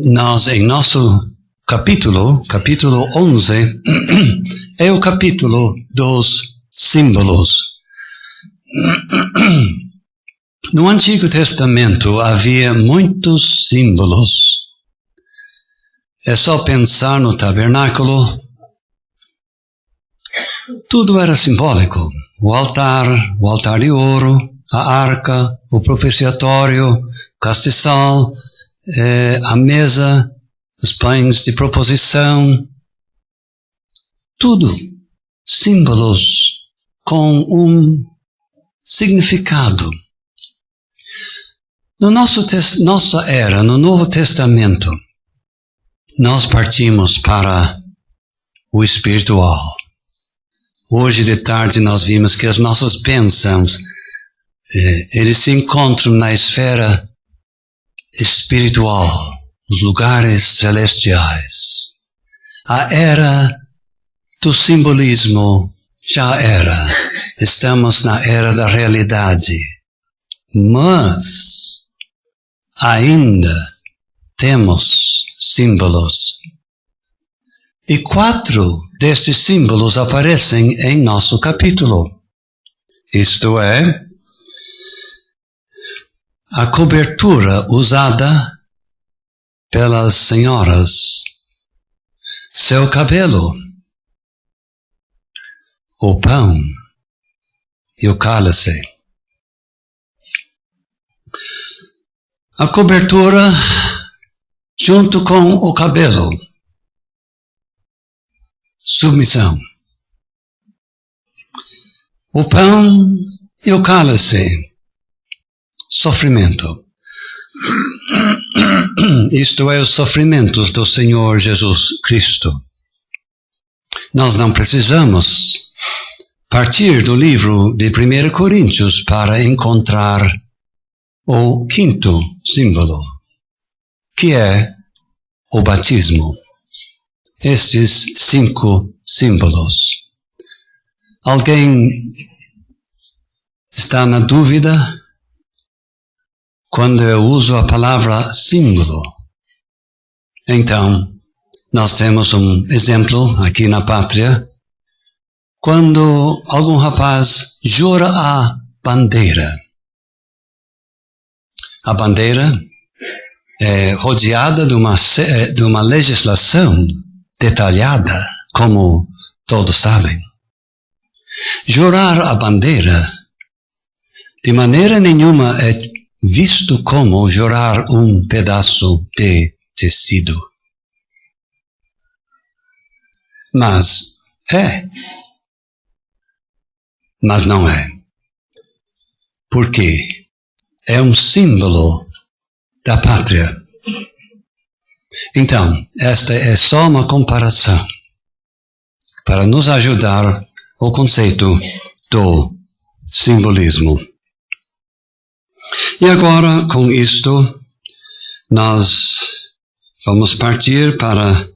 nós em nosso capítulo 11, é o capítulo dos símbolos. No Antigo Testamento havia muitos símbolos. É só pensar no tabernáculo. Tudo era simbólico. O altar de ouro, a arca, o propiciatório, o castiçal, a mesa, os pães de proposição. Tudo símbolos com um significado. Nossa era, no Novo Testamento, nós partimos para o espiritual. Hoje de tarde nós vimos que as nossas bênçãos, eles se encontram na esfera espiritual, os lugares celestiais. A era do simbolismo já era. Estamos na era da realidade. Mas ainda temos símbolos. E 4 destes símbolos aparecem em nosso capítulo. Isto é, a cobertura usada pelas senhoras, seu cabelo, o pão e o cálice. A cobertura junto com o cabelo. Submissão. O pão e o cálice. Sofrimento. Isto é, os sofrimentos do Senhor Jesus Cristo. Nós não precisamos partir do livro de 1 Coríntios para encontrar o 5º símbolo, que é o batismo. Estes 5 símbolos. Alguém está na dúvida quando eu uso a palavra símbolo? Então, nós temos um exemplo aqui na pátria, quando algum rapaz jura a bandeira. A bandeira é rodeada de uma legislação detalhada, como todos sabem. Jurar a bandeira, de maneira nenhuma é visto como jurar um pedaço de tecido. Mas é. Mas não é. Por quê? É um símbolo da pátria. Então, esta é só uma comparação para nos ajudar o conceito do simbolismo. E agora, com isto, nós vamos partir para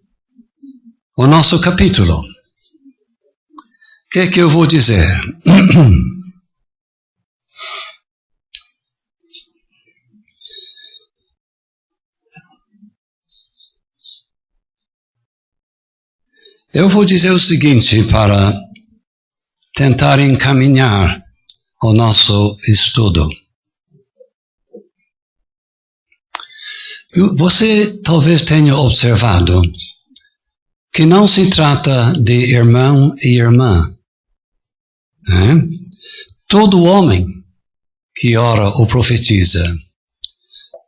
o nosso capítulo. O que é que eu vou dizer? Eu vou dizer o seguinte para tentar encaminhar o nosso estudo. Você talvez tenha observado que não se trata de irmão e irmã. Todo homem que ora ou profetiza.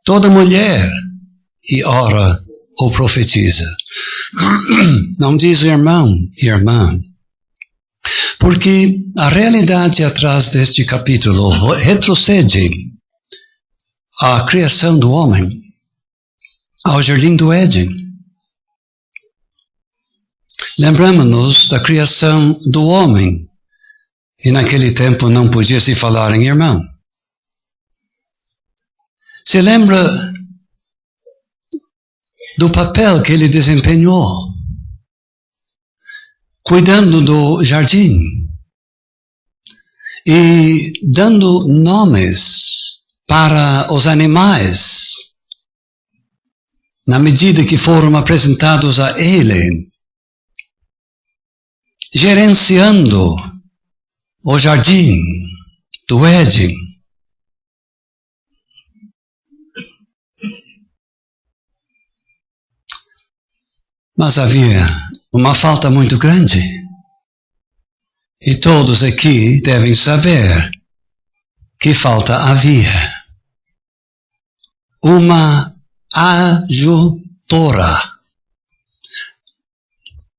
Toda mulher que ora ou profetiza. Não diz irmão e irmã. Porque a realidade atrás deste capítulo retrocede à criação do homem, ao jardim do Éden. Lembramos-nos da criação do homem, e naquele tempo não podia se falar em irmão. Se lembra do papel que ele desempenhou, cuidando do jardim e dando nomes para os animais. na medida que foram apresentados a Ele, gerenciando o jardim do Éden. Mas havia uma falta muito grande. E todos aqui devem saber que falta havia. Uma ajutora.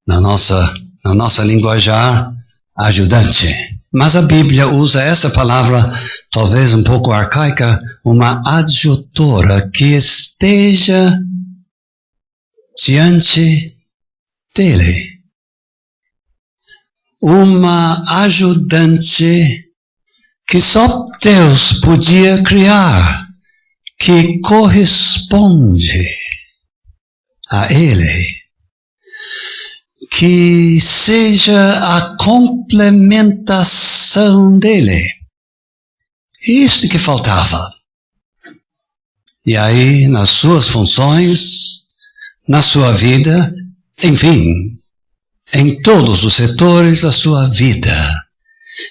Na nossa linguajar, ajudante. Mas a Bíblia usa essa palavra, talvez um pouco arcaica, uma adjutora que esteja diante dele. Uma ajudante que só Deus podia criar, que corresponde a Ele, que seja a complementação dele. Isso que faltava. E aí, nas suas funções, na sua vida, enfim, em todos os setores da sua vida,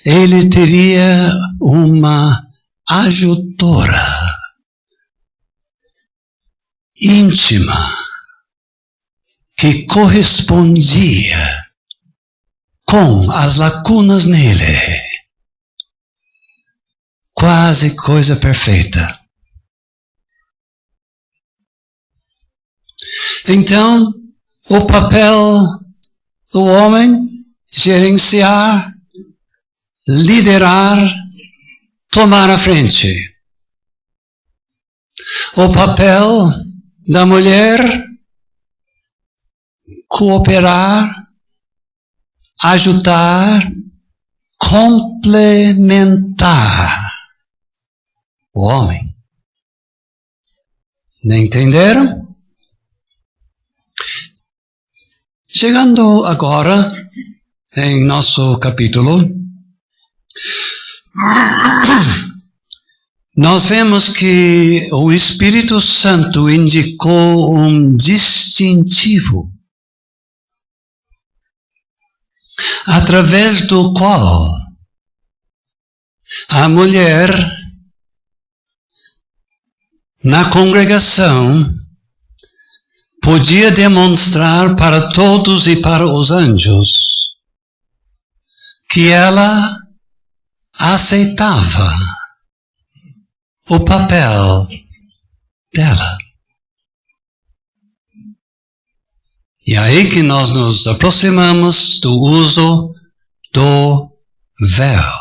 ele teria uma ajutora íntima que correspondia com as lacunas nele. Quase coisa perfeita. Então, o papel do homem, gerenciar, liderar, tomar a frente. O papel da mulher, cooperar, ajudar, complementar o homem. Entenderam? Chegando agora em nosso capítulo, nós vemos que o Espírito Santo indicou um distintivo através do qual a mulher na congregação podia demonstrar para todos e para os anjos que ela aceitava o papel dela. E aí que nós nos aproximamos do uso do véu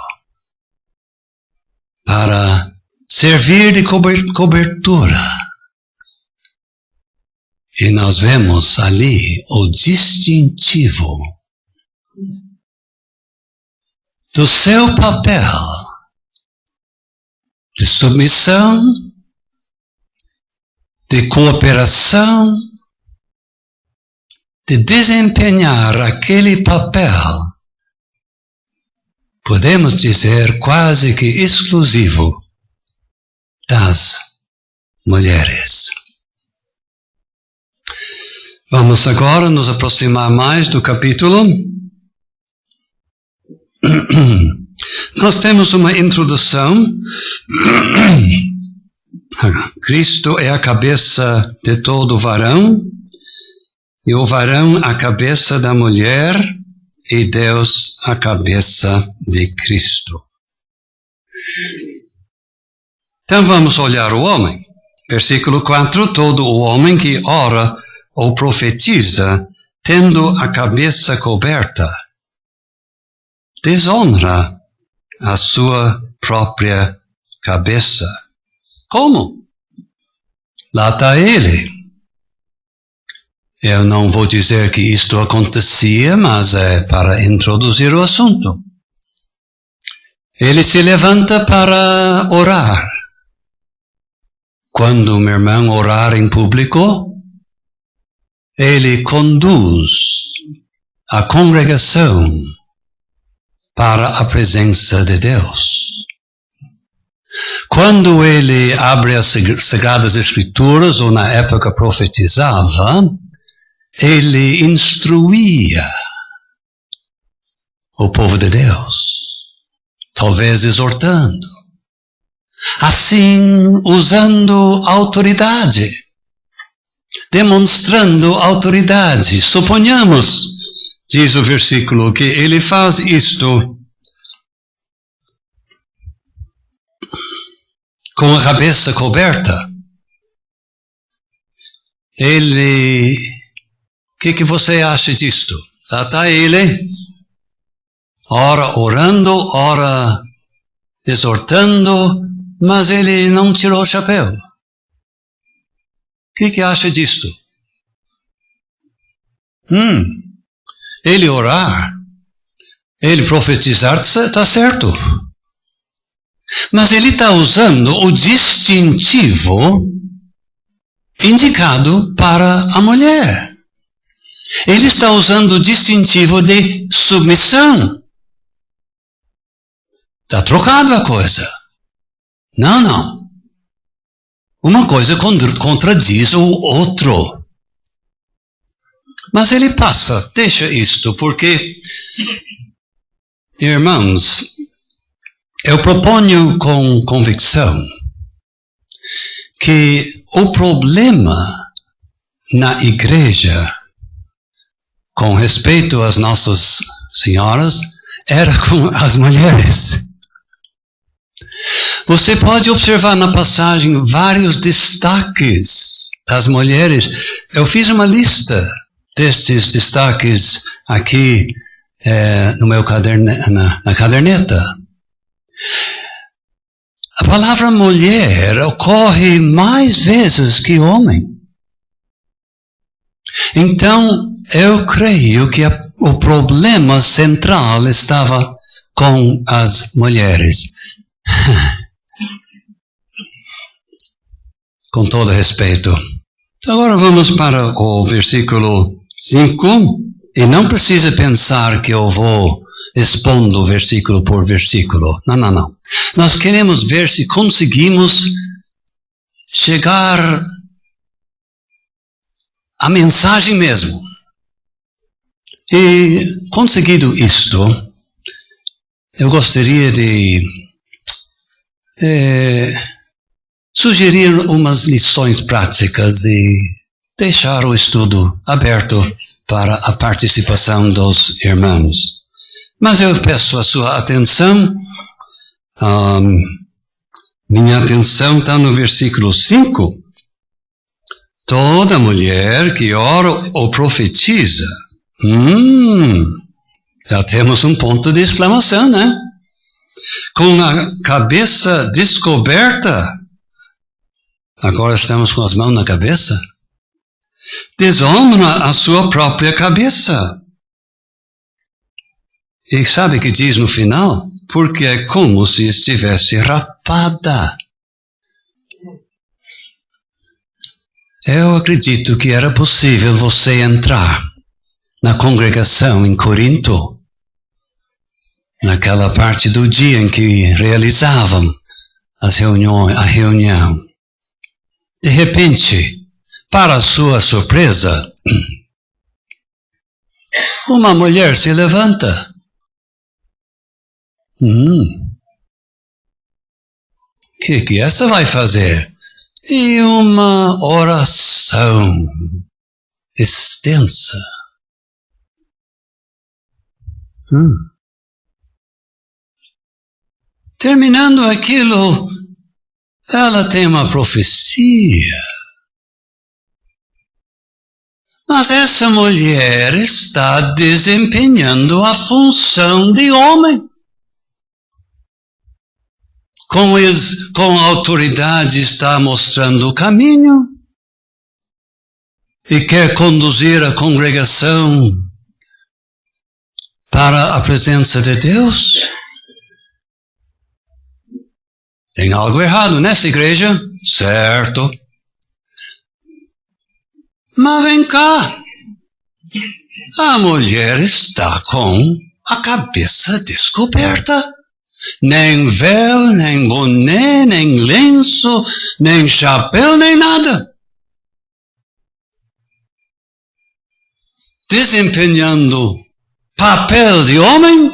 para servir de cobertura. E nós vemos ali o distintivo do seu papel de submissão, de cooperação, de desempenhar aquele papel, podemos dizer quase que exclusivo, das mulheres. Vamos agora nos aproximar mais do capítulo. Nós temos uma introdução. Cristo é a cabeça de todo varão, e o varão a cabeça da mulher, e Deus a cabeça de Cristo. Então vamos olhar o homem. Versículo 4, todo o homem que ora ou profetiza, tendo a cabeça coberta, desonra a sua própria cabeça. Como? Lá está ele. Eu não vou dizer que isto acontecia, mas é para introduzir o assunto. Ele se levanta para orar. Quando meu irmão orar em público, ele conduz a congregação para a presença de Deus. Quando ele abre as Sagradas Escrituras, ou na época profetizava, ele instruía o povo de Deus, talvez exortando, assim usando autoridade, demonstrando autoridade. Suponhamos, diz o versículo, que ele faz isto com a cabeça coberta. Ele, o que você acha disto? Está ele, ora orando, ora exortando, mas ele não tirou o chapéu. O que acha disto? Ele orar, ele profetizar, está certo. Mas ele está usando o distintivo indicado para a mulher. Ele está usando o distintivo de submissão. Está trocado a coisa. Não. Uma coisa contradiz o outro. Mas ele passa, deixa isto, porque, irmãos, eu proponho com convicção que o problema na igreja, com respeito às nossas senhoras, era com as mulheres. Você pode observar na passagem vários destaques das mulheres. Eu fiz uma lista destes destaques aqui no meu na caderneta. A palavra mulher ocorre mais vezes que homem. Então, eu creio que o problema central estava com as mulheres. Com todo respeito. Agora vamos para o versículo 5. E não precisa pensar que eu vou expondo versículo por versículo. Não. Nós queremos ver se conseguimos chegar à mensagem mesmo. E conseguido isto, eu gostaria de sugerir umas lições práticas e deixar o estudo aberto para a participação dos irmãos. Mas eu peço a sua atenção. Minha atenção está no versículo 5. Toda mulher que ora ou profetiza. Já temos um ponto de exclamação, né? Com a cabeça descoberta. Agora estamos com as mãos na cabeça. Desonra a sua própria cabeça. E sabe o que diz no final? Porque é como se estivesse rapada. Eu acredito que era possível você entrar na congregação em Corinto, naquela parte do dia em que realizavam a reunião. De repente, para a sua surpresa, uma mulher se levanta. Que essa vai fazer? E uma oração extensa. Terminando aquilo, ela tem uma profecia. Mas essa mulher está desempenhando a função de homem. Com autoridade está mostrando o caminho. E quer conduzir a congregação para a presença de Deus. Tem algo errado nessa igreja? Certo. Mas vem cá, a mulher está com a cabeça descoberta. Nem véu, nem boné, nem lenço, nem chapéu, nem nada. Desempenhando papel de homem,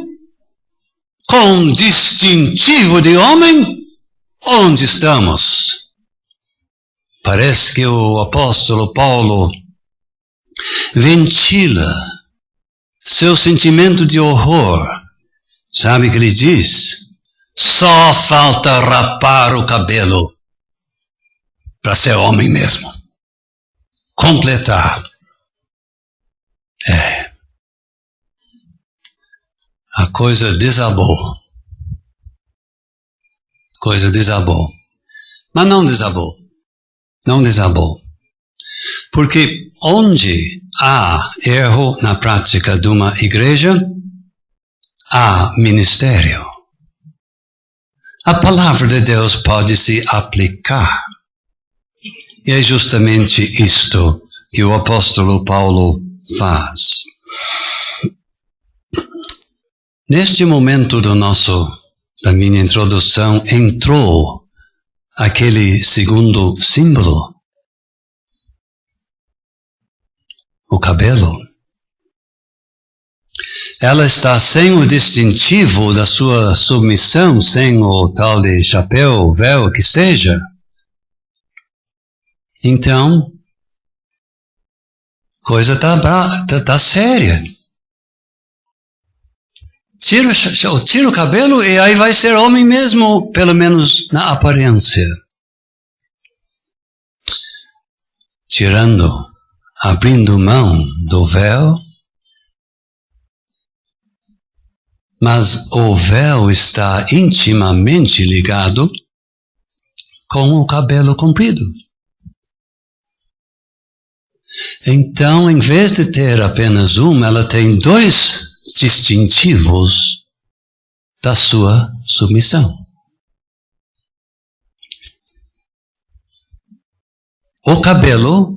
com distintivo de homem, onde estamos? Parece que o apóstolo Paulo ventila seu sentimento de horror. Sabe o que ele diz? Só falta rapar o cabelo para ser homem mesmo. Completar. A coisa desabou. Mas não desabou. Não desabou. Porque onde há erro na prática de uma igreja, há ministério. A palavra de Deus pode se aplicar. E é justamente isto que o apóstolo Paulo faz. Neste momento da minha introdução, entrou aquele segundo símbolo, o cabelo. Ela está sem o distintivo da sua submissão, sem o tal de chapéu, véu, que seja. Então, coisa tá séria. Tira o cabelo e aí vai ser homem mesmo, pelo menos na aparência. Abrindo mão do véu, mas o véu está intimamente ligado com o cabelo comprido. Então, em vez de ter apenas ela tem dois distintivos da sua submissão. O cabelo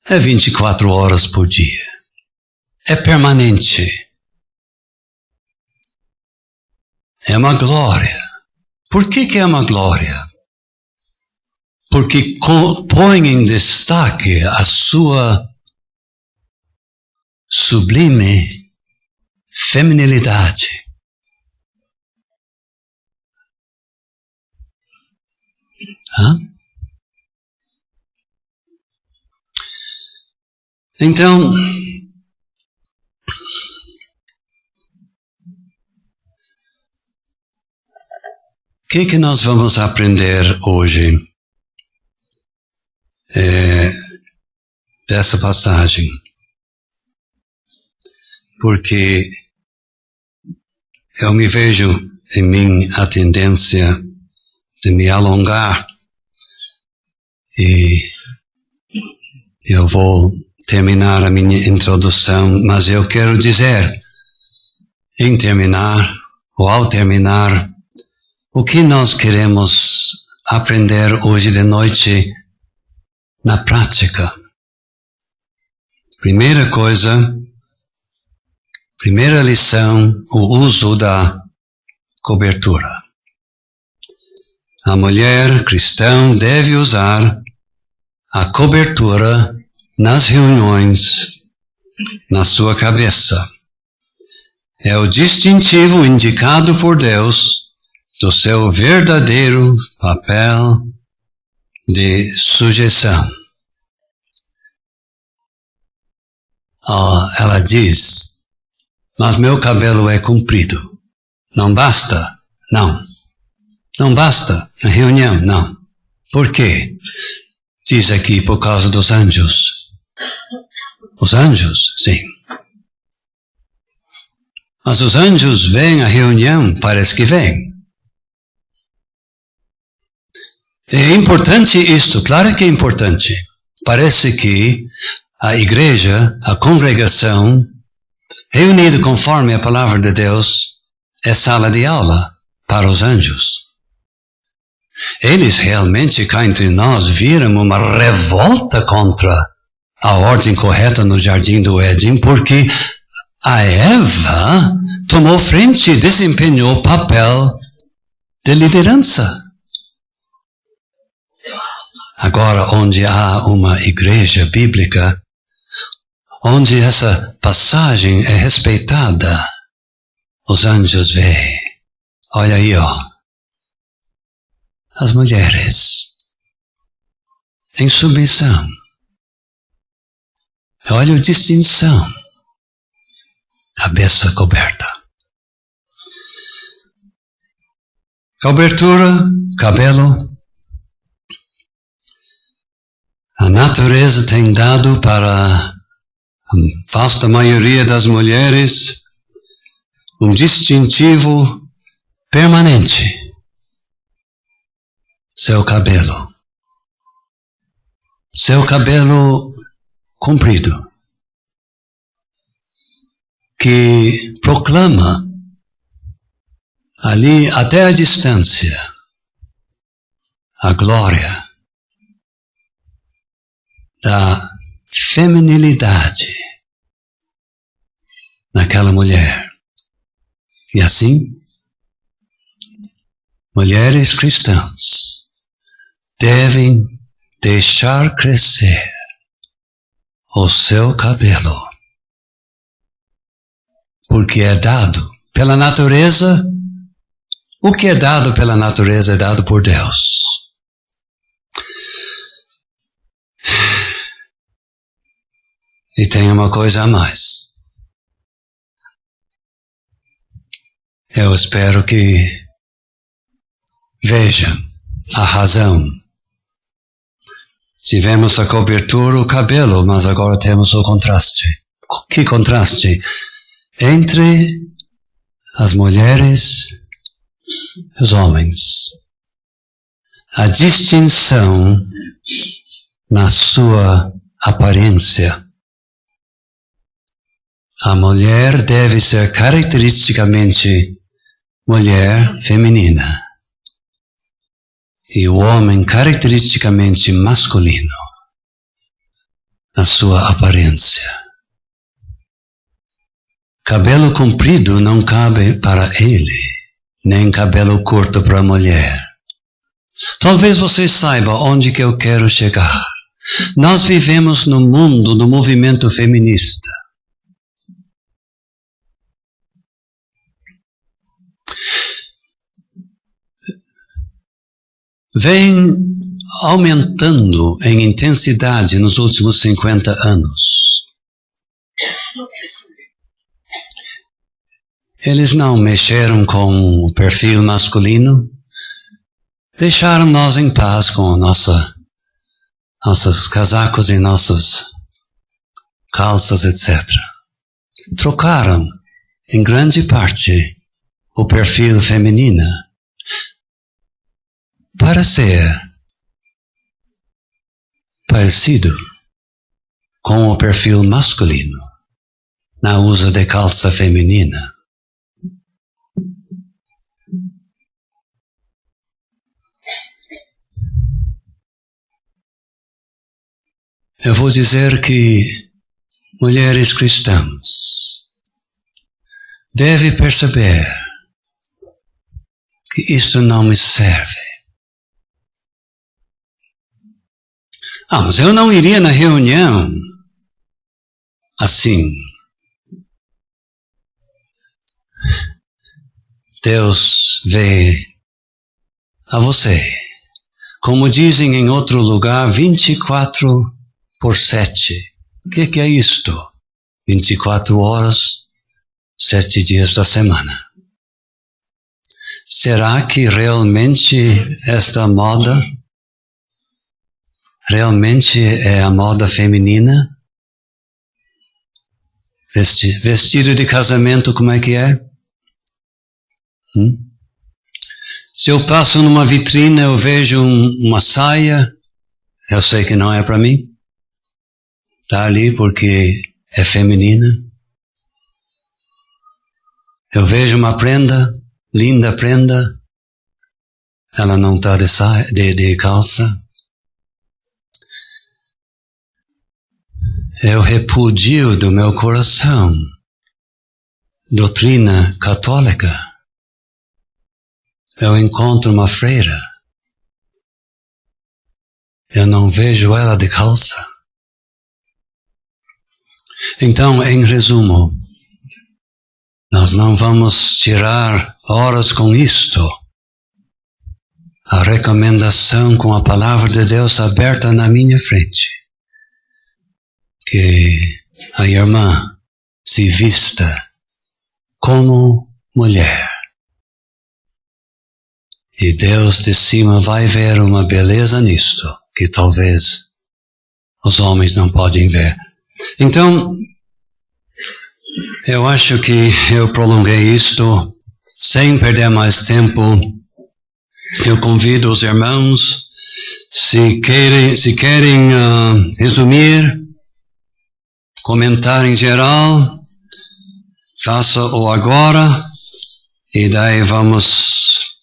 é 24 horas por dia. É permanente. É uma glória. Por que é uma glória? Porque põe em destaque a sua sublime feminilidade. Então, o que nós vamos aprender hoje dessa passagem? Porque eu me vejo em mim a tendência de me alongar e eu vou terminar a minha introdução, mas eu quero dizer, ao terminar, o que nós queremos aprender hoje de noite na prática. Primeira lição, o uso da cobertura. A mulher cristã deve usar a cobertura nas reuniões, na sua cabeça. É o distintivo indicado por Deus do seu verdadeiro papel de sujeição. Ela diz, mas meu cabelo é comprido. Não basta? Não. Não basta na reunião? Não. Por quê? Diz aqui por causa dos anjos. Os anjos? Sim. Mas os anjos vêm à reunião? Parece que vêm. É importante isto, claro que é importante. Parece que a igreja, a congregação, reunida conforme a palavra de Deus, é sala de aula para os anjos. Eles realmente cá entre nós viram uma revolta contra a ordem correta no jardim do Éden, porque a Eva tomou frente e desempenhou o papel de liderança. Agora, onde há uma igreja bíblica, onde essa passagem é respeitada, os anjos veem. Olha aí, ó. As mulheres em submissão. Olha a distinção. Cabeça coberta. Cobertura, cabelo. A natureza tem dado para a vasta maioria das mulheres um distintivo permanente. Seu cabelo. Seu cabelo comprido. Que proclama ali até a distância a glória da feminilidade naquela mulher. E assim, mulheres cristãs devem deixar crescer o seu cabelo, porque é dado pela natureza. O que é dado pela natureza é dado por Deus. E tem uma coisa a mais. Eu espero que vejam a razão. Tivemos a cobertura, o cabelo, mas agora temos o contraste. Que contraste? Entre as mulheres e os homens. A distinção na sua aparência. A mulher deve ser caracteristicamente mulher feminina. E o homem caracteristicamente masculino na sua aparência. Cabelo comprido não cabe para ele, nem cabelo curto para a mulher. Talvez você saiba onde que eu quero chegar. Nós vivemos no mundo do movimento feminista. Vem aumentando em intensidade nos últimos 50 anos. Eles não mexeram com o perfil masculino, deixaram nós em paz com nossos casacos e nossas calças, etc. Trocaram, em grande parte, o perfil feminino para ser parecido com o perfil masculino na uso de calça feminina. Eu vou dizer que mulheres cristãs devem perceber que isto não me serve. Mas eu não iria na reunião assim. Deus vê a você. Como dizem em outro lugar, 24/7. O que é isto? 24 horas, 7 dias da semana. Será que realmente esta moda realmente é a moda feminina? Vestido de casamento, como é que é? Se eu passo numa vitrine, eu vejo uma saia, eu sei que não é para mim. Está ali porque é feminina. Eu vejo uma prenda, linda prenda, ela não está de calça. Eu repudio do meu coração doutrina católica. Eu encontro uma freira. Eu não vejo ela de calça. Então, em resumo, nós não vamos tirar horas com isto. A recomendação com a palavra de Deus aberta na minha frente. Que a irmã se vista como mulher. E Deus de cima vai ver uma beleza nisto, que talvez os homens não podem ver. Então, eu acho que eu prolonguei isto sem perder mais tempo. Eu convido os irmãos, se querem resumir, comentar em geral, faça-o agora, e daí vamos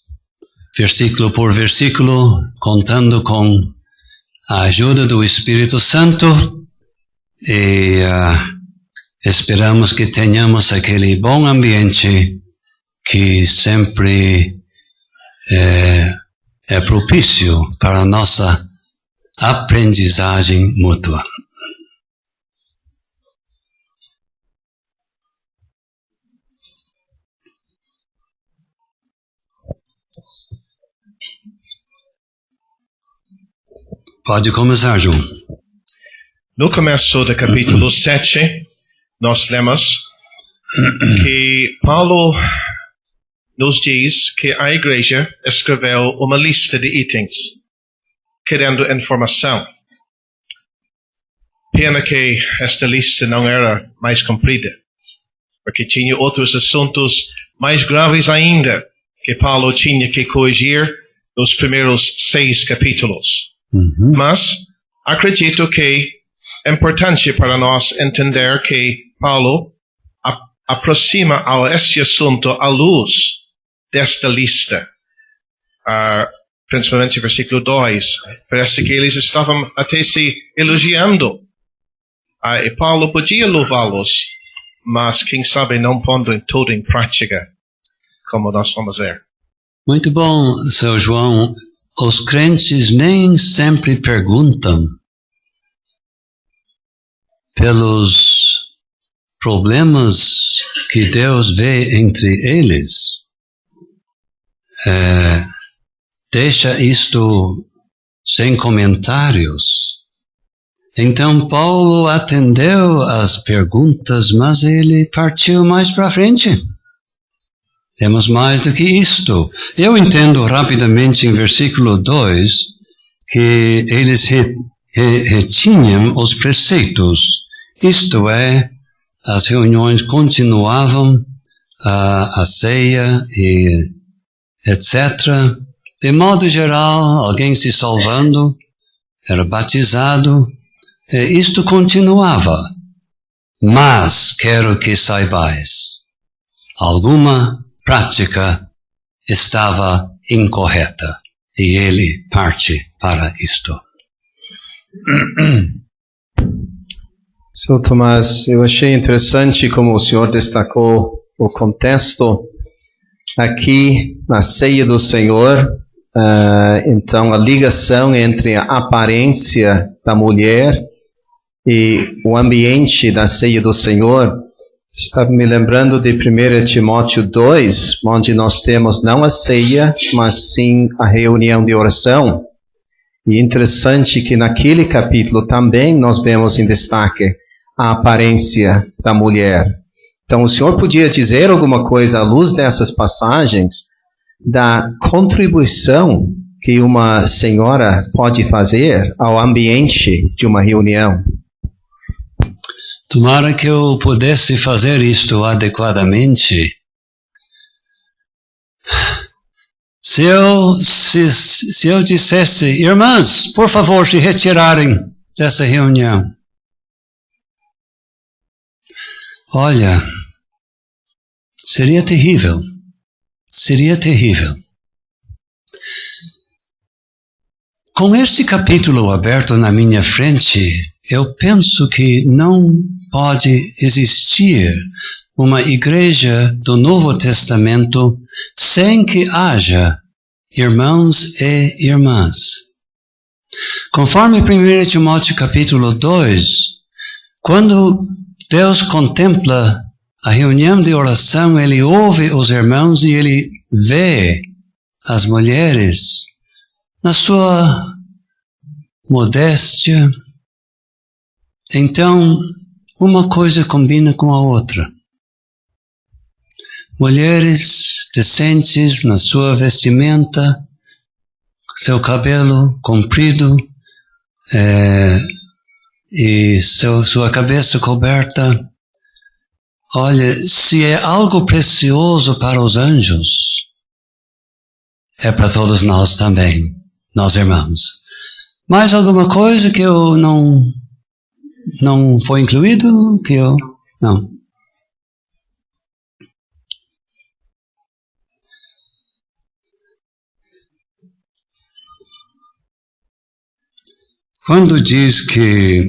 versículo por versículo, contando com a ajuda do Espírito Santo, e esperamos que tenhamos aquele bom ambiente que sempre é propício para a nossa aprendizagem mútua. Pode começar, João. No começo do capítulo 7, nós lemos que Paulo nos diz que a igreja escreveu uma lista de itens, querendo informação. Pena que esta lista não era mais comprida, porque tinha outros assuntos mais graves ainda que Paulo tinha que corrigir nos primeiros 6 capítulos. Mas acredito que é importante para nós entender que Paulo aproxima a este assunto à luz desta lista. Principalmente versículo 2. Parece que eles estavam até se elogiando. E Paulo podia louvá-los, mas quem sabe não pondo tudo em prática, como nós vamos ver. Muito bom, seu João. Os crentes nem sempre perguntam pelos problemas que Deus vê entre eles. Deixa isto sem comentários. Então Paulo atendeu às perguntas, mas ele partiu mais para frente. Temos mais do que isto. Eu entendo rapidamente em versículo 2 que eles retinham os preceitos. Isto é, as reuniões continuavam, a ceia e etc. De modo geral, alguém se salvando, era batizado, isto continuava. Mas quero que saibais, alguma prática estava incorreta, e ele parte para isto. Seu Tomás, eu achei interessante como o senhor destacou o contexto aqui na ceia do Senhor. Então a ligação entre a aparência da mulher e o ambiente da ceia do Senhor. Estava me lembrando de 1 Timóteo 2, onde nós temos não a ceia, mas sim a reunião de oração. E interessante que naquele capítulo também nós vemos em destaque a aparência da mulher. Então o senhor podia dizer alguma coisa à luz dessas passagens da contribuição que uma senhora pode fazer ao ambiente de uma reunião? Tomara que eu pudesse fazer isto adequadamente. Se eu dissesse, irmãs, por favor, se retirarem dessa reunião. Olha, seria terrível. Seria terrível. Com este capítulo aberto na minha frente, eu penso que não pode existir uma igreja do Novo Testamento sem que haja irmãos e irmãs. Conforme 1 Timóteo capítulo 2, quando Deus contempla a reunião de oração, Ele ouve os irmãos e Ele vê as mulheres na sua modéstia. Então, uma coisa combina com a outra. Mulheres decentes na sua vestimenta, seu cabelo comprido e sua cabeça coberta. Olha, se é algo precioso para os anjos, é para todos nós também, nós irmãos. Mais alguma coisa que eu não foi incluído? Que eu não. Quando diz que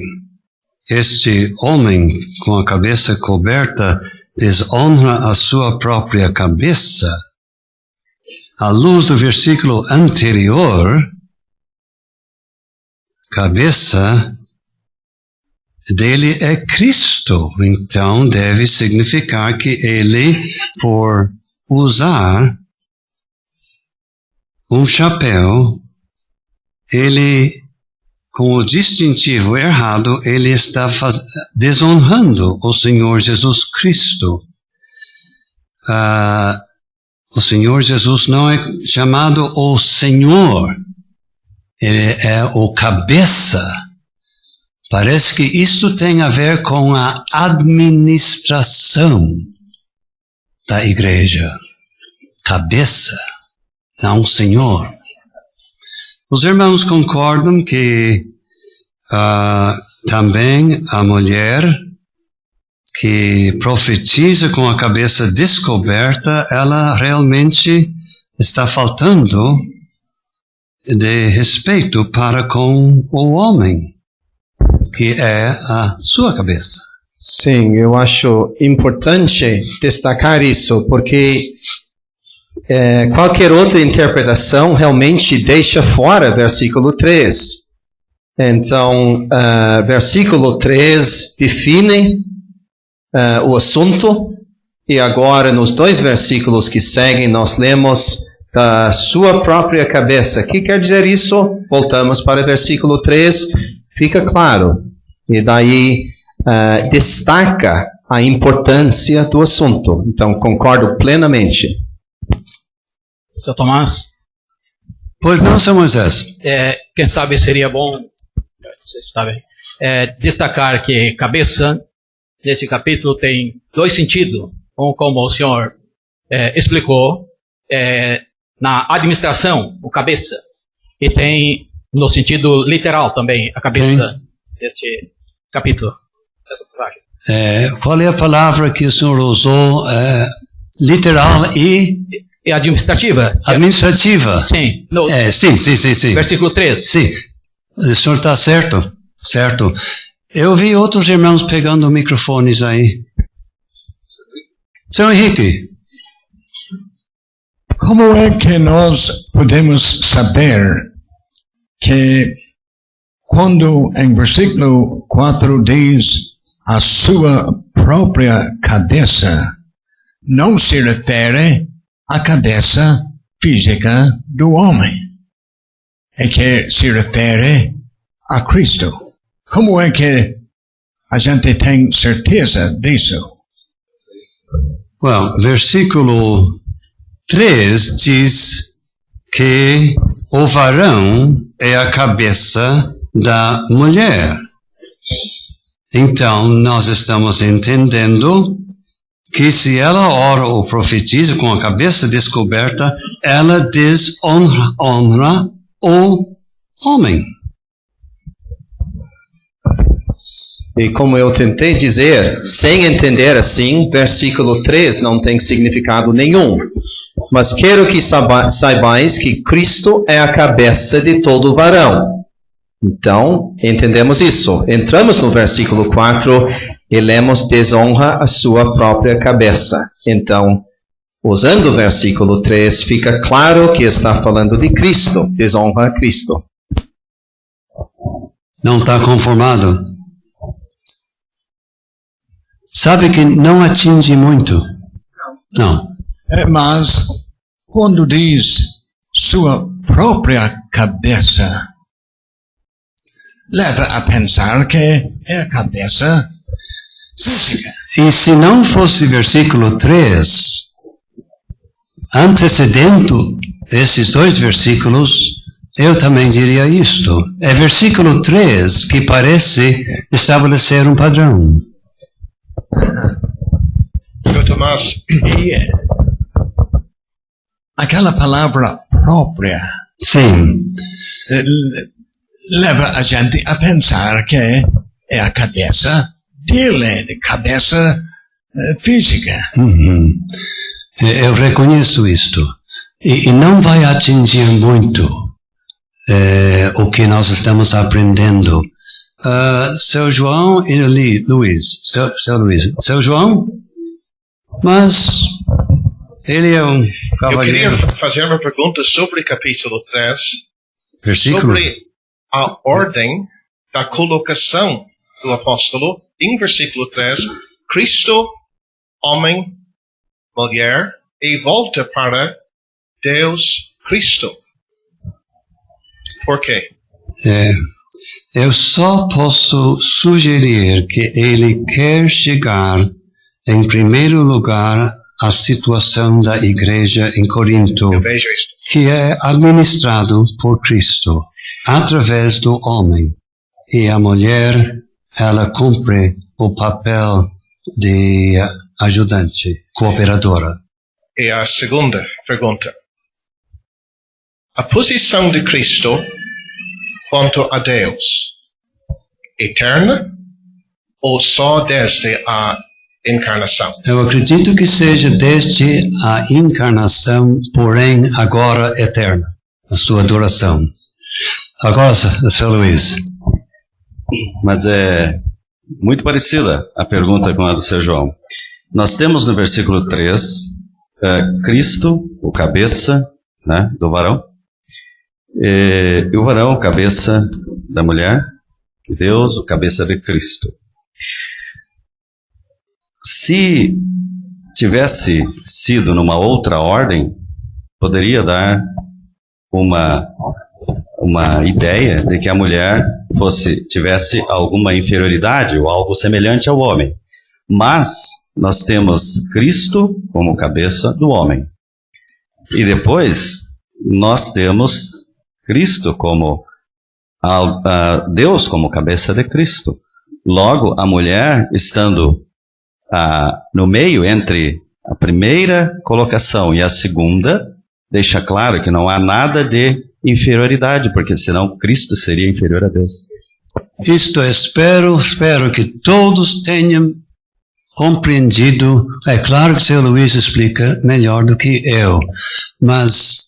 este homem com a cabeça coberta desonra a sua própria cabeça, à luz do versículo anterior, cabeça dele é Cristo. Então deve significar que ele, por usar um chapéu, ele, com o distintivo errado, ele está desonrando o Senhor Jesus Cristo. O Senhor Jesus não é chamado o Senhor, ele é o cabeça. Parece que isto tem a ver com a administração da igreja. Cabeça, não Senhor. Os irmãos concordam que também a mulher que profetiza com a cabeça descoberta, ela realmente está faltando de respeito para com o homem, que é a sua cabeça. Sim, eu acho importante destacar isso, porque qualquer outra interpretação realmente deixa fora versículo 3. Então, versículo 3 define o assunto, e agora nos 2 versículos que seguem nós lemos da sua própria cabeça. O que quer dizer isso? Voltamos para o versículo 3, fica claro. E daí destaca a importância do assunto. Então, concordo plenamente. Seu Tomás? Pois não, São Moisés. Quem sabe seria bom, você está bem, destacar que cabeça, nesse capítulo, tem 2 sentidos. Um, como o senhor explicou, na administração, o cabeça. E tem no sentido literal também, a cabeça deste capítulo, dessa passagem. Qual é a palavra que o senhor usou? Literal e administrativa. Administrativa. Sim. Sim. Versículo 3. Sim. O senhor está certo. Certo. Eu vi outros irmãos pegando microfones aí. Senhor Henrique. Como é que nós podemos saber que quando em versículo 4 diz a sua própria cabeça, não se refere à cabeça física do homem, é que se refere a Cristo? Como é que a gente tem certeza disso? Versículo 3 diz que o varão é a cabeça da mulher. Então, nós estamos entendendo que se ela ora ou profetiza com a cabeça descoberta, ela desonra o homem. E como eu tentei dizer, sem entender assim, versículo 3 não tem significado nenhum. Mas quero que saibais que Cristo é a cabeça de todo varão. Então, entendemos isso. Entramos no versículo 4 e lemos desonra a sua própria cabeça. Então, usando o versículo 3, fica claro que está falando de Cristo, desonra a Cristo. Não está conformado. Sabe que não atinge muito. Não. Mas quando diz sua própria cabeça, leva a pensar que é a cabeça física. E se não fosse versículo 3, antecedendo esses dois versículos, eu também diria isto. É versículo 3 que parece estabelecer um padrão. Tomás, E aquela palavra própria Sim. leva a gente a pensar que é a cabeça dele, de cabeça física. Uhum. Eu reconheço isto. E não vai atingir muito o que nós estamos aprendendo. Seu João e Luiz. Seu João? Mas ele é um eu cavalheiro. queria fazer uma pergunta sobre capítulo 3, Versículo? sobre a ordem da colocação do apóstolo em versículo 3, Cristo, homem, mulher, e volta para Deus, Cristo. Por quê? Eu só posso sugerir que ele quer chegar, em primeiro lugar, à situação da igreja em Corinto, Eu vejo isso. que é administrado por Cristo, através do homem. E a mulher, ela cumpre o papel de ajudante, cooperadora. E a segunda pergunta. A posição de Cristo quanto a Deus, eterna ou só desde a encarnação? Eu acredito que seja desde a encarnação, porém agora eterna, a sua duração. Agora, Sr. Luiz. Mas é muito parecida a pergunta com a do Sr. João. Nós temos no versículo 3, Cristo, o cabeça, né, do varão, e o varão, o cabeça da mulher, e Deus, o cabeça de Cristo. Se tivesse sido numa outra ordem, poderia dar uma ideia de que a mulher tivesse alguma inferioridade ou algo semelhante ao homem. Mas nós temos Cristo como cabeça do homem. E depois nós temos Cristo como Deus como cabeça de Cristo. Logo, a mulher estando no meio entre a primeira colocação e a segunda, deixa claro que não há nada de inferioridade, porque senão Cristo seria inferior a Deus. Isto espero que todos tenham compreendido. É claro que o Sr. Luiz explica melhor do que eu, mas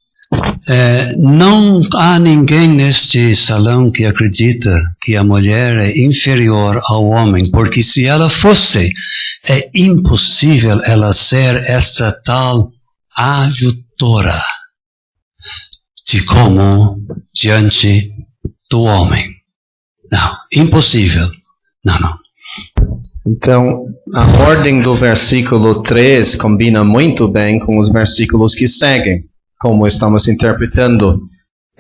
não há ninguém neste salão que acredita que a mulher é inferior ao homem, porque se ela fosse, é impossível ela ser essa tal ajutora de como diante do homem. Não, impossível. Não. Então, a ordem do versículo 3 combina muito bem com os versículos que seguem, como estamos interpretando.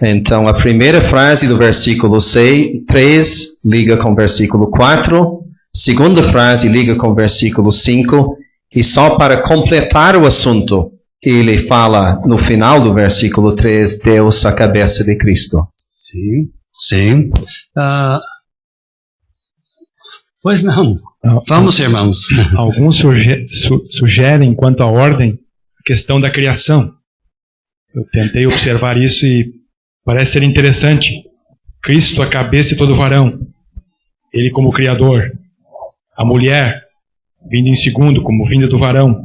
Então, a primeira frase do versículo 3 liga com o versículo 4, segunda frase liga com o versículo 5, e só para completar o assunto, ele fala no final do versículo 3, Deus, a cabeça de Cristo. Sim. Pois não. Vamos, irmãos. Alguns sugerem, quanto à ordem, a questão da criação. Eu tentei observar isso e parece ser interessante. Cristo, a cabeça e todo varão. Ele como Criador. A mulher, vindo em segundo, como vinda do varão.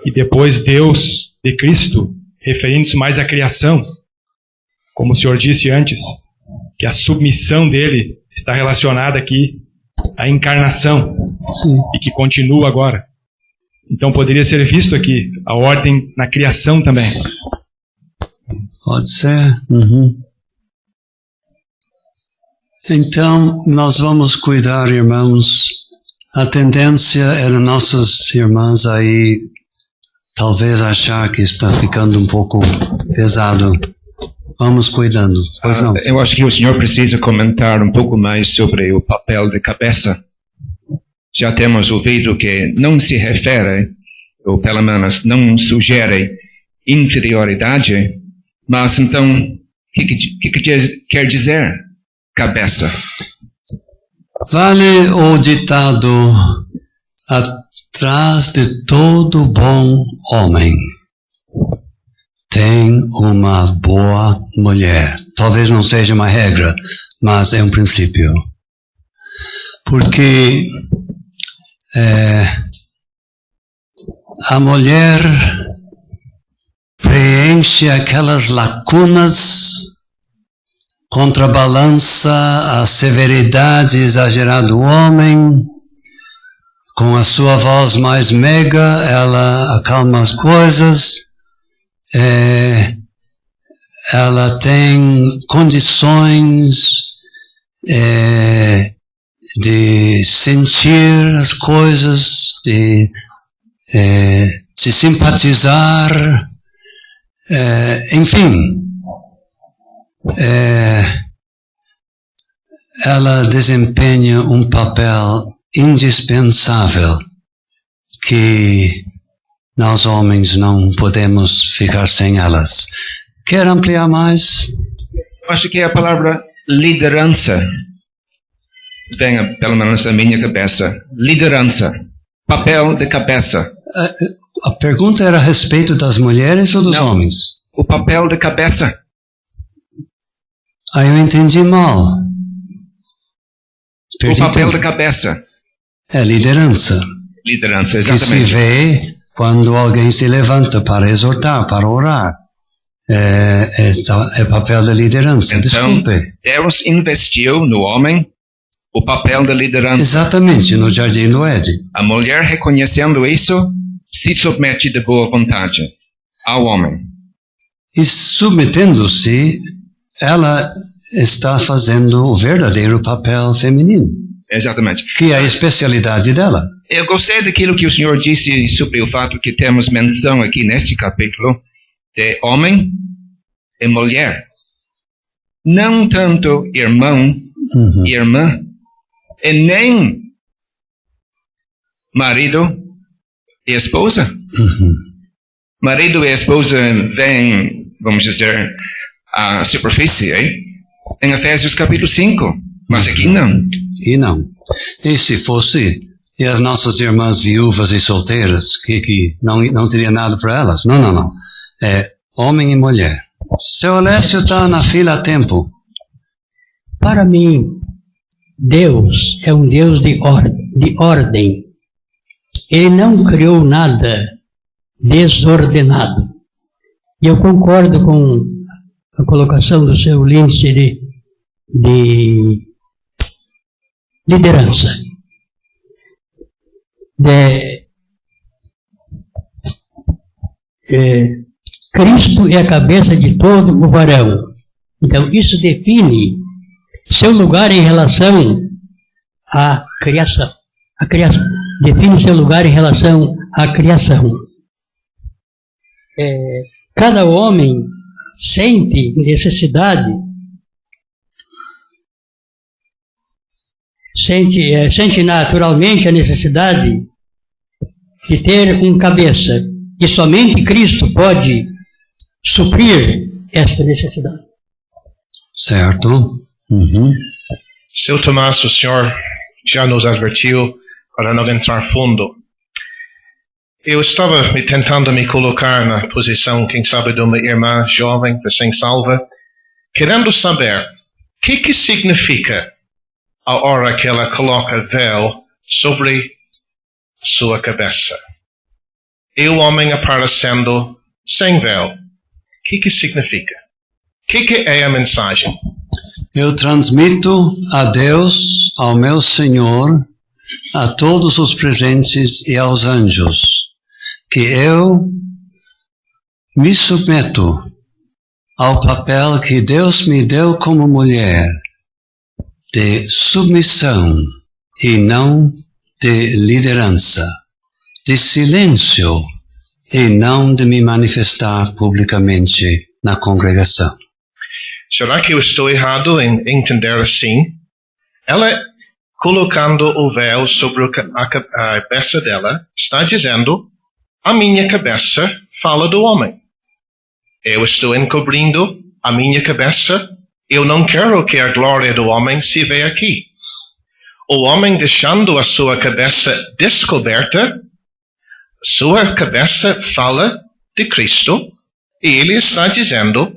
E depois Deus de Cristo, referindo-se mais à criação. Como o Senhor disse antes, que a submissão dele está relacionada aqui a encarnação Sim. e que continua agora. Então poderia ser visto aqui a ordem na criação também. Pode ser. Então, nós vamos cuidar, irmãos. A tendência é de nossas irmãs aí talvez achar que está ficando um pouco pesado. Vamos cuidando. Pois não. Eu acho que o senhor precisa comentar um pouco mais sobre o papel de cabeça. Já temos ouvido que não se refere, ou pelo menos não sugere, inferioridade, mas então, o que quer dizer cabeça? Vale o ditado: atrás de todo bom homem tem uma boa mulher. Talvez não seja uma regra, mas é um princípio. Porque a mulher preenche aquelas lacunas, contrabalança a severidade exagerada do homem. Com a sua voz mais meiga, ela acalma as coisas. Ela tem condições de sentir as coisas, de simpatizar, enfim. Ela desempenha um papel indispensável que nós homens não podemos ficar sem elas. Quer ampliar mais? Eu acho que a palavra liderança vem, pelo menos, na minha cabeça. Liderança. Papel de cabeça. A pergunta era a respeito das mulheres ou dos homens? O papel de cabeça. Eu entendi mal. O papel de cabeça. É liderança. Liderança, Que exatamente. se vê quando alguém se levanta para exortar, para orar. É papel da liderança. Então, Desculpe. Deus investiu no homem o papel de liderança. Exatamente, no Jardim do Éden. A mulher, reconhecendo isso, se submete de boa vontade ao homem. E submetendo-se, ela está fazendo o verdadeiro papel feminino, Exatamente. que é a especialidade dela. Eu gostei daquilo que o senhor disse sobre o fato que temos menção aqui neste capítulo de homem e mulher. Não tanto irmão e irmã, e nem marido e esposa. Marido e esposa vêm, vamos dizer, à superfície, em Efésios capítulo 5, mas aqui não. E não. E se fosse, e as nossas irmãs viúvas e solteiras, que não teria nada para elas? Não. É homem e mulher. Seu Alessio está na fila há tempo. Para mim, Deus é um Deus de ordem. Ele não criou nada desordenado. E eu concordo com a colocação do seu Lindsay de liderança. Cristo é a cabeça de todo o varão. Então, isso define seu lugar em relação à criação. Define seu lugar em relação à criação. Cada homem sente necessidade, sente naturalmente a necessidade de ter um cabeça. E somente Cristo pode suprir esta necessidade. Certo. Seu Tomás, o senhor já nos advertiu para não entrar fundo. Eu estava tentando me colocar na posição, quem sabe, de uma irmã jovem, recém-salva, querendo saber o que significa a hora que ela coloca véu sobre sua cabeça. E o homem aparecendo sem véu. O que significa? O que é a mensagem? Eu transmito a Deus, ao meu Senhor, a todos os presentes e aos anjos, que eu me submeto ao papel que Deus me deu como mulher, de submissão e não de liderança, de silêncio e não de me manifestar publicamente na congregação. Será que eu estou errado em entender assim? Ela, colocando o véu sobre a cabeça dela, está dizendo: a minha cabeça fala do homem. Eu estou encobrindo a minha cabeça. Eu não quero que a glória do homem se veja aqui. O homem deixando a sua cabeça descoberta, sua cabeça fala de Cristo, e ele está dizendo: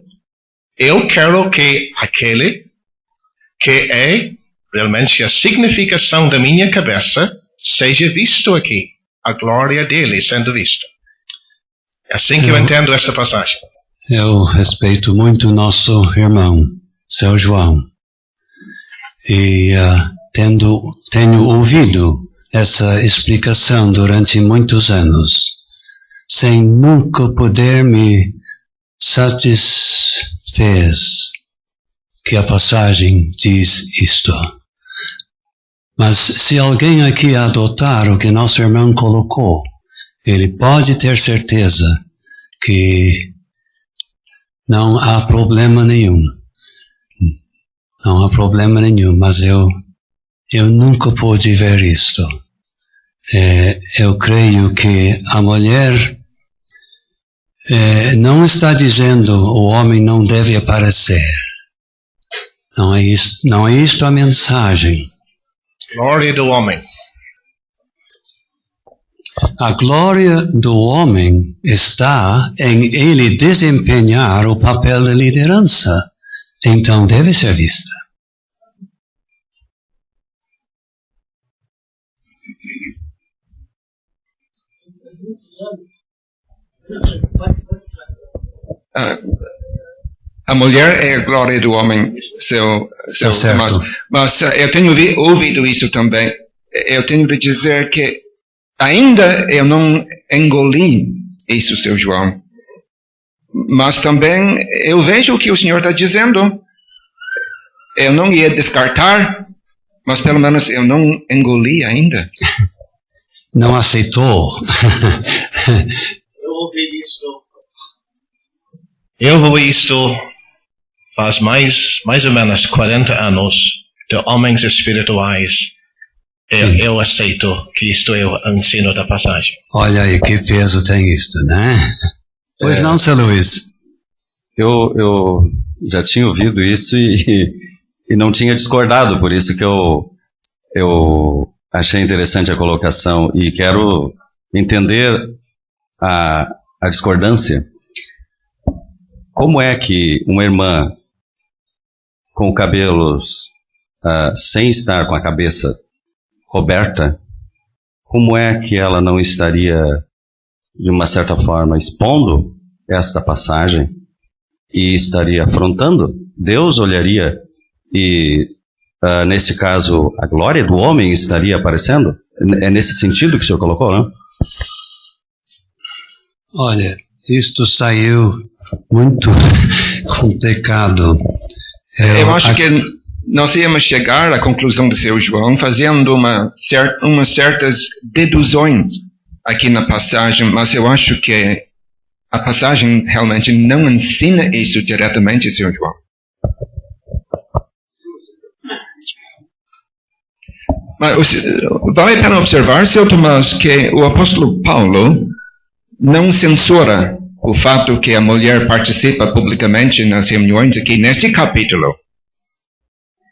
eu quero que aquele que é realmente a significação da minha cabeça seja visto aqui, a glória dele sendo vista. É assim que eu entendo esta passagem. Eu respeito muito nosso irmão, seu João, e tenho ouvido essa explicação durante muitos anos, sem nunca poder me satisfazer que a passagem diz isto. Mas se alguém aqui adotar o que nosso irmão colocou, ele pode ter certeza que não há problema nenhum. Não há problema nenhum, mas eu nunca pude ver isto. Eu creio que a mulher não está dizendo o homem não deve aparecer. Não é isto a mensagem. Glória do homem. A glória do homem está em ele desempenhar o papel de liderança. Então deve ser vista. A mulher é a glória do homem, seu Tomás. Mas eu tenho ouvido isso também. Eu tenho de dizer que ainda eu não engoli isso, seu João. Mas também eu vejo o que o senhor está dizendo. Eu não ia descartar, mas pelo menos eu não engoli ainda. Não aceitou. Eu ouvi isso. Eu ouvi isso faz mais ou menos 40 anos, de homens espirituais. Eu aceito que isto é o ensino da passagem. Olha aí, que peso tem isto, né? Pois não, seu Luiz? Eu já tinha ouvido isso e não tinha discordado, por isso que eu achei interessante a colocação e quero entender a discordância. Como é que uma irmã com cabelos sem estar com a cabeça coberta, como é que ela não estaria, de uma certa forma, expondo esta passagem e estaria afrontando? Deus olharia e, nesse caso, a glória do homem estaria aparecendo? É nesse sentido que o senhor colocou, não? Olha, isto saiu muito complicado. Eu acho que nós íamos chegar à conclusão do seu João fazendo umas certas deduções aqui na passagem, mas eu acho que a passagem realmente não ensina isso diretamente, seu João. Mas vale a pena observar, seu Tomás, que o apóstolo Paulo não censura o fato que a mulher participa publicamente nas reuniões aqui nesse capítulo.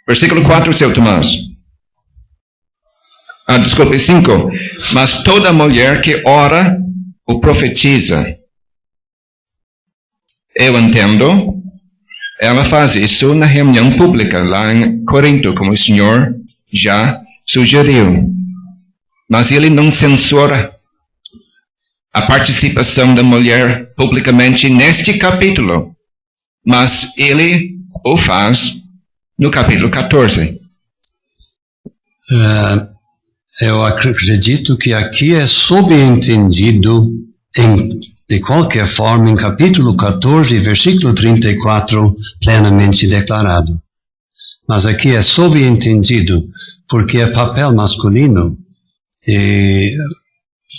Versículo 4, seu Tomás. Desculpe, 5. Mas toda mulher que ora ou profetiza, eu entendo, ela faz isso na reunião pública, lá em Corinto, como o senhor já sugeriu. Mas ele não censura a participação da mulher publicamente neste capítulo, mas ele o faz no capítulo 14. Eu acredito que aqui é subentendido, de qualquer forma, em capítulo 14, versículo 34, plenamente declarado. Mas aqui é subentendido porque é papel masculino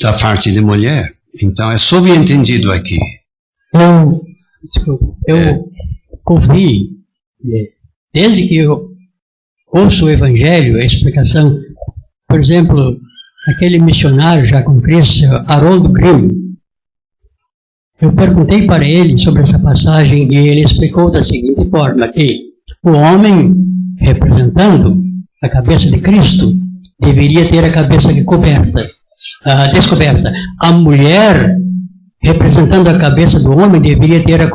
da parte de mulher. Então é subentendido aqui. Eu ouvi, desde que eu ouço o Evangelho, a explicação, por exemplo, aquele missionário já com Cristo, Haroldo Grimm, eu perguntei para ele sobre essa passagem e ele explicou da seguinte forma, que o homem, representando a cabeça de Cristo, deveria ter a cabeça descoberta. A mulher, representando a cabeça do homem, deveria ter a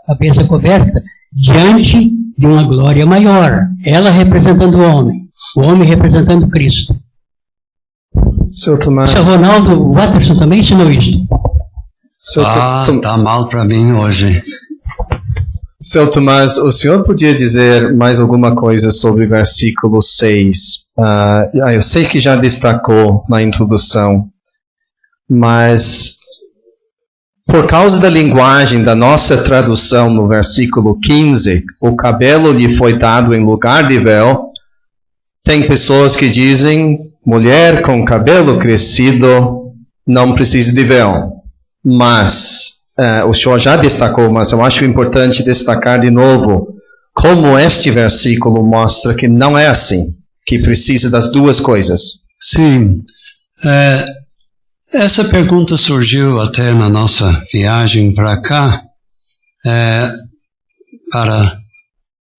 cabeça coberta diante de uma glória maior. Ela representando o homem representando Cristo. Seu Tomás. Seu Ronaldo Watterson também ensinou isso. Tá mal para mim hoje. Seu Tomás, o senhor podia dizer mais alguma coisa sobre o versículo 6? Eu sei que já destacou na introdução, mas por causa da linguagem da nossa tradução no versículo 15, o cabelo lhe foi dado em lugar de véu. Tem pessoas que dizem, mulher com cabelo crescido não precisa de véu. Mas, o senhor já destacou, mas eu acho importante destacar de novo como este versículo mostra que não é assim, que precisa das duas coisas. Sim. Essa pergunta surgiu até na nossa viagem para cá, para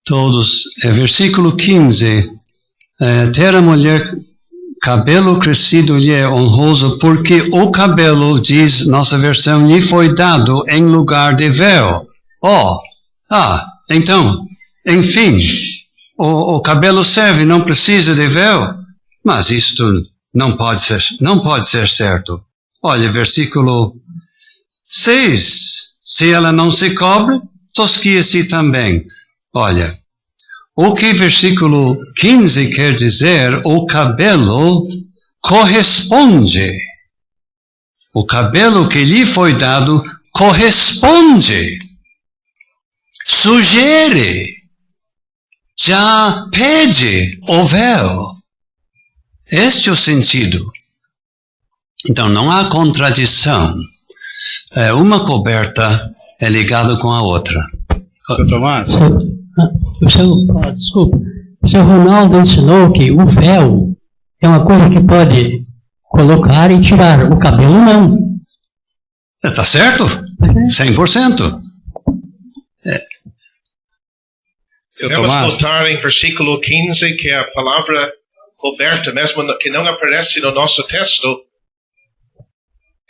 todos. Versículo 15. Ter a mulher cabelo crescido lhe é honroso, porque o cabelo, diz nossa versão, lhe foi dado em lugar de véu. Então, enfim, o cabelo serve, não precisa de véu. Mas isto não pode ser certo. Olha, versículo 6. Se ela não se cobre, tosquia-se também. Olha, o que versículo 15 quer dizer, o cabelo corresponde. O cabelo que lhe foi dado corresponde. Sugere. Já pede o véu. Este é o sentido. Então não há contradição. Uma coberta é ligada com a outra. Tomás? O seu Ronaldo ensinou que o véu é uma coisa que pode colocar e tirar. O cabelo não. Está certo? 100%. Devemos notar em versículo 15 que a palavra coberta, mesmo que não aparece no nosso texto,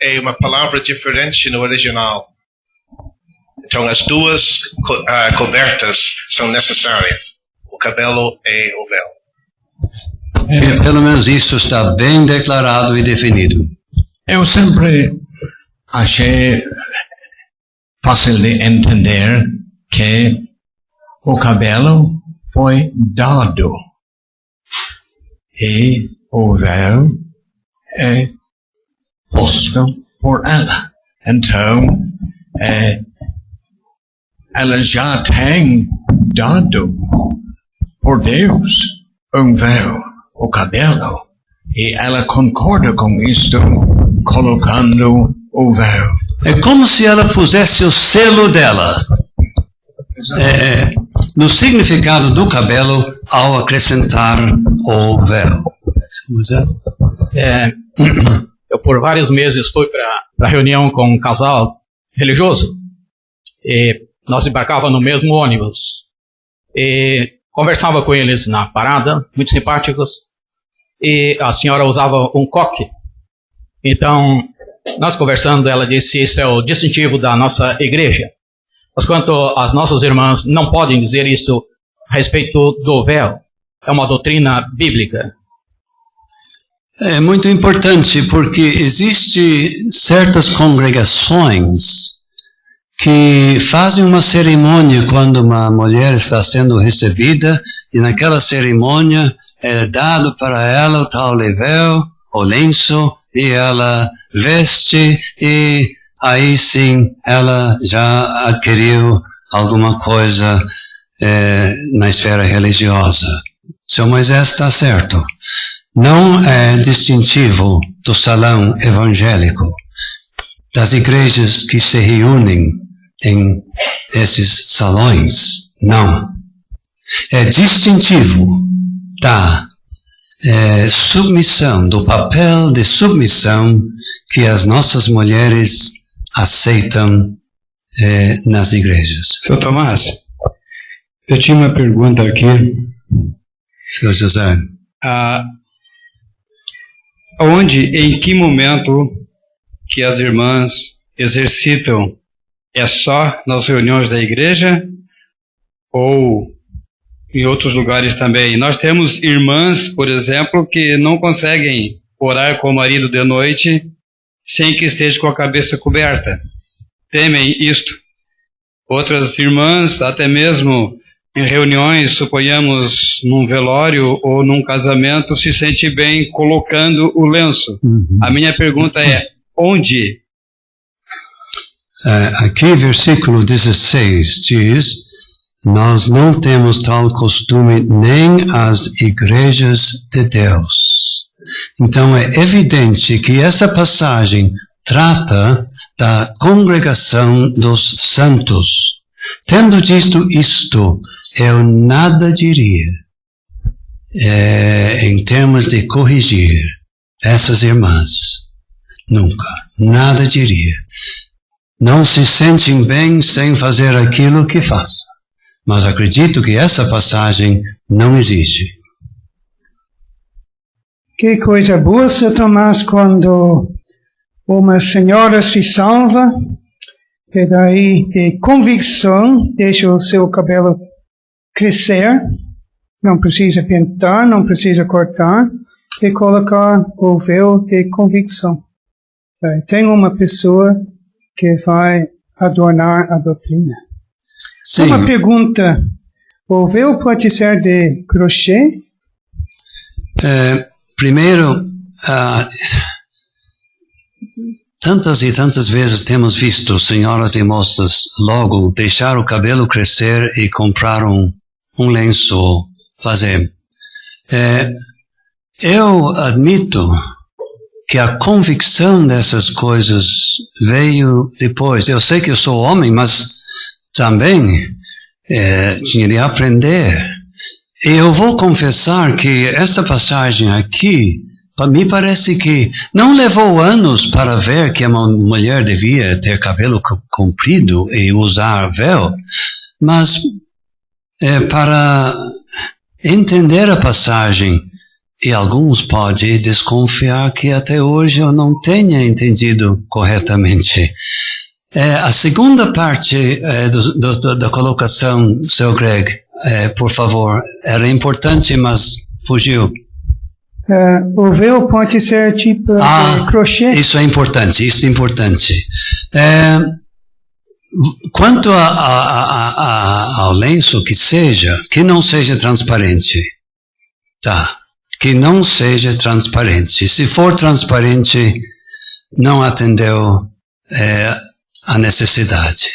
é uma palavra diferente no original. Então as duas cobertas são necessárias. O cabelo e o véu. Pelo menos isso está bem declarado e definido. Eu sempre achei fácil de entender que o cabelo foi dado e o véu é posto por ela. Então, ela já tem dado por Deus véu, o cabelo, e ela concorda com isto, colocando o véu. É como se ela pusesse o selo dela no significado do cabelo ao acrescentar o véu. Eu por vários meses fui para reunião com um casal religioso e nós embarcávamos no mesmo ônibus e conversava com eles na parada, muito simpáticos, e a senhora usava um coque. Então, nós conversando, ela disse, isso é o distintivo da nossa igreja. Mas quanto as nossas irmãs não podem dizer isso a respeito do véu, é uma doutrina bíblica. É muito importante porque existem certas congregações que fazem uma cerimônia quando uma mulher está sendo recebida, e naquela cerimônia é dado para ela o tal véu, o lenço, e ela veste, e aí sim ela já adquiriu alguma coisa na esfera religiosa. Seu Moisés está certo. Não é distintivo do salão evangélico, das igrejas que se reúnem em esses salões. Não. É distintivo da submissão, do papel de submissão que as nossas mulheres aceitam nas igrejas. Seu Tomás, eu tinha uma pergunta aqui. Senhor José. Em que momento que as irmãs exercitam? É só nas reuniões da igreja ou em outros lugares também? Nós temos irmãs, por exemplo, que não conseguem orar com o marido de noite sem que esteja com a cabeça coberta. Temem isto. Outras irmãs, até mesmo em reuniões, suponhamos num velório ou num casamento, se sente bem colocando o lenço. A minha pergunta é, onde? Aqui, versículo 16 diz: nós não temos tal costume nem as igrejas de Deus. Então é evidente que essa passagem trata da congregação dos santos. Tendo dito isto, eu nada diria em termos de corrigir essas irmãs. Nunca. Nada diria. Não se sentem bem sem fazer aquilo que faça. Mas acredito que essa passagem não existe. Que coisa boa, Sr. Tomás, quando uma senhora se salva, e daí de convicção deixa o seu cabelo crescer, não precisa pintar, não precisa cortar, e colocar o véu de convicção. Tem uma pessoa que vai adornar a doutrina. Sim. Uma pergunta: o véu pode ser de crochê? Primeiro, tantas e tantas vezes temos visto senhoras e moças logo deixar o cabelo crescer e comprar um lenço, fazer. Eu admito que a convicção dessas coisas veio depois. Eu sei que eu sou homem, mas também tinha de aprender. E eu vou confessar que essa passagem aqui, me parece que não levou anos para ver que uma mulher devia ter cabelo comprido e usar véu, mas para entender a passagem, e alguns podem desconfiar que até hoje eu não tenha entendido corretamente. A segunda parte da colocação, Sr. Greg, por favor, era importante, mas fugiu. O véu pode ser tipo de crochê? Isso é importante, quanto ao lenço que não seja transparente. Tá. Que não seja transparente. Se for transparente, não atendeu a necessidade.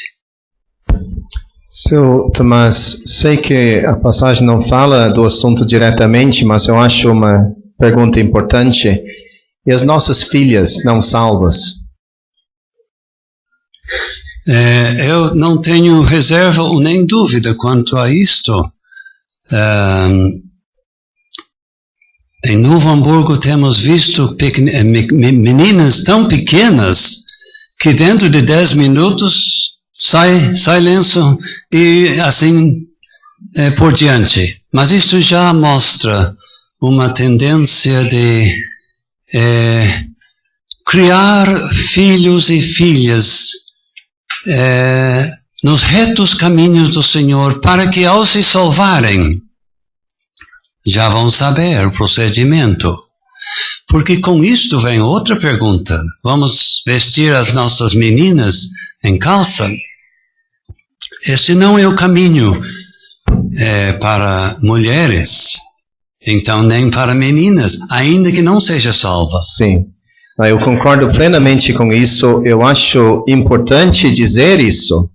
Seu Tomás, sei que a passagem não fala do assunto diretamente, mas eu acho uma pergunta importante. E as nossas filhas não salvas? Eu não tenho reserva ou nem dúvida quanto a isto. Em Novo Hamburgo temos visto meninas tão pequenas que dentro de 10 minutos sai lenço e assim por diante. Mas isto já mostra uma tendência de criar filhos e filhas nos retos caminhos do Senhor, para que ao se salvarem, já vão saber o procedimento. Porque com isto vem outra pergunta. Vamos vestir as nossas meninas em calça? esse não é o caminho para mulheres, então nem para meninas, ainda que não sejam salvas. Sim, eu concordo plenamente com isso. Eu acho importante dizer isso.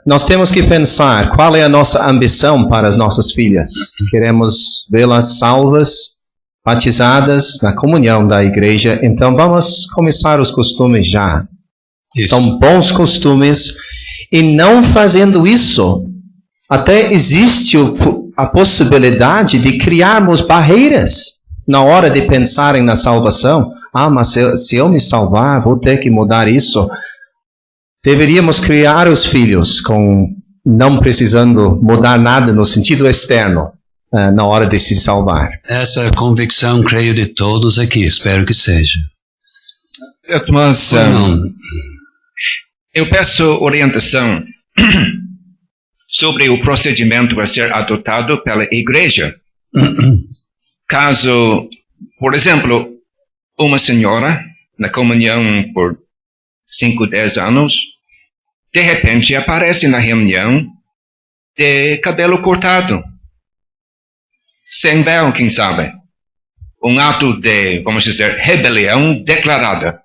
Nós temos que pensar qual é a nossa ambição para as nossas filhas. Queremos vê-las salvas, batizadas na comunhão da igreja, então vamos começar os costumes já. Isso. São bons costumes, e não fazendo isso, até existe a possibilidade de criarmos barreiras na hora de pensarem na salvação. Mas se eu me salvar, vou ter que mudar isso. Deveríamos criar os filhos com não precisando mudar nada no sentido externo na hora de se salvar. Essa é a convicção, creio, de todos aqui, espero que seja. Certo, mas eu peço orientação sobre o procedimento a ser adotado pela igreja. Caso, por exemplo, uma senhora na comunhão por 5, 10 anos, de repente aparece na reunião de cabelo cortado, sem véu, quem sabe. Um ato de, vamos dizer, rebelião declarada.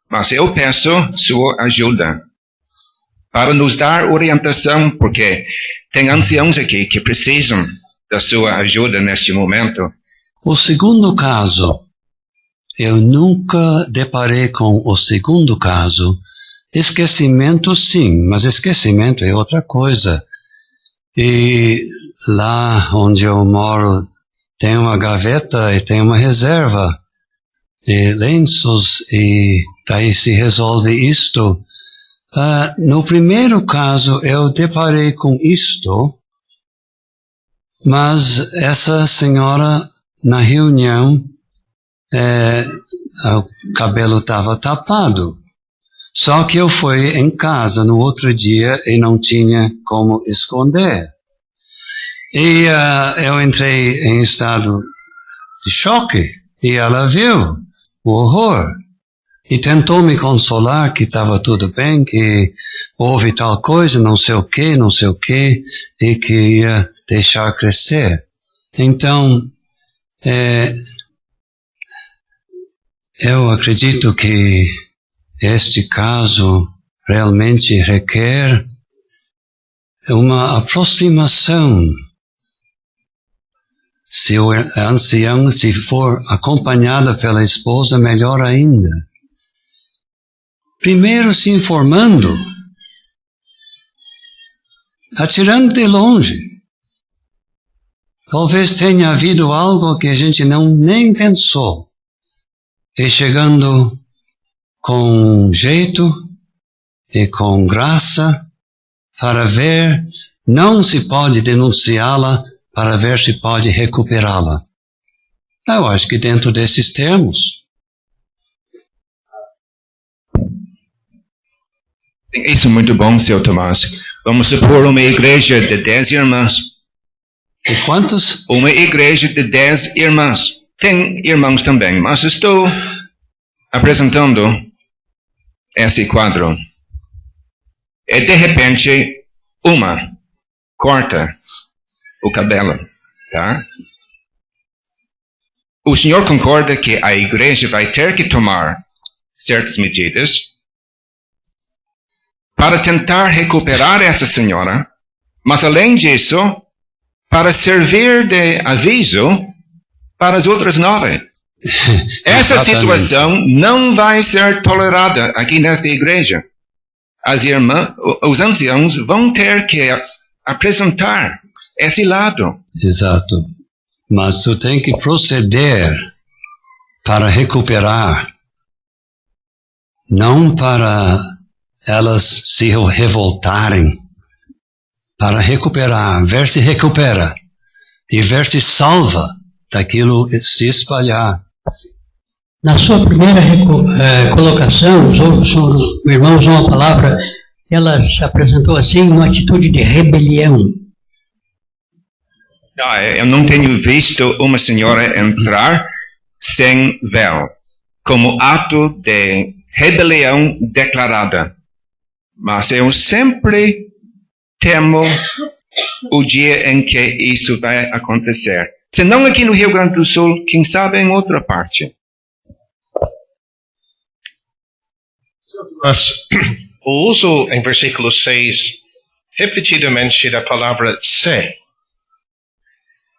Mas eu peço sua ajuda para nos dar orientação, porque tem anciãos aqui que precisam da sua ajuda neste momento. O segundo caso, eu nunca deparei com o segundo caso. Esquecimento, sim, mas esquecimento é outra coisa. E lá onde eu moro tem uma gaveta e tem uma reserva de lenços, e daí se resolve isto. No primeiro caso eu deparei com isto, mas essa senhora na reunião, o cabelo estava tapado. Só que eu fui em casa no outro dia e não tinha como esconder. E eu entrei em estado de choque, e ela viu o horror. E tentou me consolar que estava tudo bem, que houve tal coisa, não sei o que, e que ia deixar crescer. Então, eu acredito que este caso realmente requer uma aproximação. Se o ancião, se for acompanhada pela esposa, melhor ainda. Primeiro se informando, atirando de longe. Talvez tenha havido algo que a gente nem pensou. E chegando com jeito e com graça, para ver, não se pode denunciá-la, para ver se pode recuperá-la. Eu acho que dentro desses termos. Isso é muito bom, Sr. Tomás. Vamos supor uma igreja de 10 irmãs. De quantos? Uma igreja de 10 irmãs. Tem irmãos também, mas estou apresentando esse quadro. E de repente, uma corta o cabelo, tá? O senhor concorda que a igreja vai ter que tomar certas medidas para tentar recuperar essa senhora, mas além disso, para servir de aviso para as outras 9. Essa situação não vai ser tolerada aqui nesta igreja. As irmãs, os anciãos vão ter que apresentar esse lado. Exato. Mas tu tem que proceder para recuperar, não para elas se revoltarem, para recuperar, ver se recupera e ver se salva daquilo se espalhar. Na sua primeira colocação, o irmão usou uma palavra, ela se apresentou assim, uma atitude de rebelião. Eu não tenho visto uma senhora entrar sem véu, como ato de rebelião declarada. Mas eu sempre temo o dia em que isso vai acontecer. Se não aqui no Rio Grande do Sul, quem sabe em outra parte. Mas o uso em versículo 6, repetidamente, da palavra se.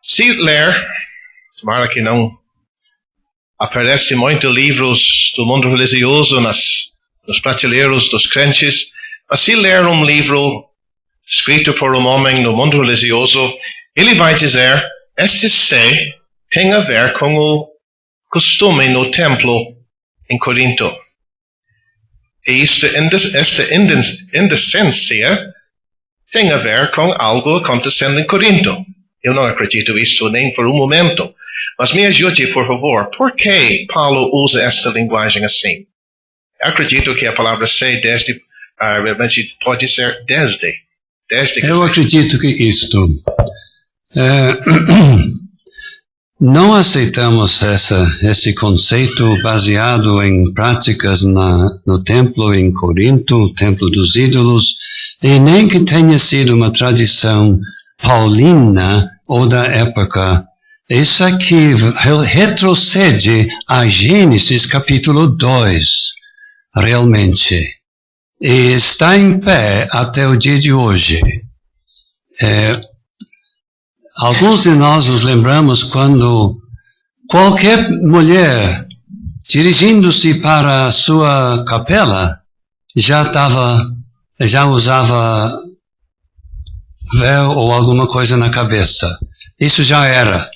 Se ler, tomara que não aparece muito livros do mundo religioso nos prateleiros dos crentes, mas se ler um livro escrito por um homem no mundo religioso, ele vai dizer, este se tem a ver com o costume no templo em Corinto. E esta indecência tem a ver com algo acontecendo em Corinto. Eu não acredito nisso nem por um momento. Mas me ajude, por favor. Por que Paulo usa essa linguagem assim? Eu acredito que a palavra se desde, realmente pode ser desde. Eu acredito que isto. Não aceitamos esse conceito baseado em práticas no templo em Corinto, o templo dos ídolos, e nem que tenha sido uma tradição paulina ou da época. Isso aqui retrocede a Gênesis capítulo 2, realmente, e está em pé até o dia de hoje. Alguns de nós nos lembramos quando qualquer mulher, dirigindo-se para a sua capela, já usava véu ou alguma coisa na cabeça. Isso já era.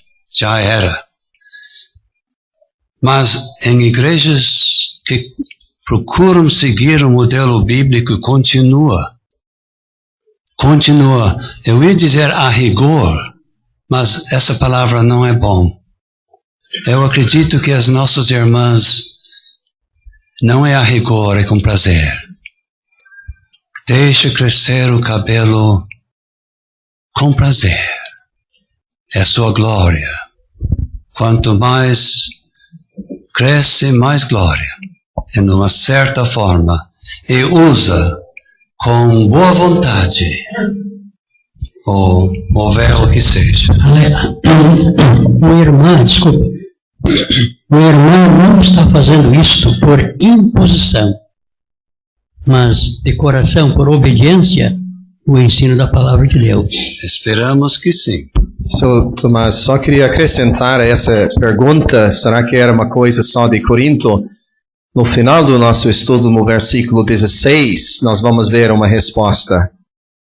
Mas em igrejas que procuram seguir o modelo bíblico, continua. Eu ia dizer a rigor, mas essa palavra não é bom. Eu acredito que as nossas irmãs não é a rigor, é com prazer. Deixa crescer o cabelo com prazer. É sua glória. Quanto mais cresce, mais glória. E numa certa forma. E usa com boa vontade o véu que seja. O irmão, desculpa. O irmão não está fazendo isto por imposição, mas de coração, por obediência, o ensino da palavra de Deus. Esperamos que sim. Tomás, só queria acrescentar a essa pergunta, será que era uma coisa só de Corinto? No final do nosso estudo, no versículo 16, nós vamos ver uma resposta.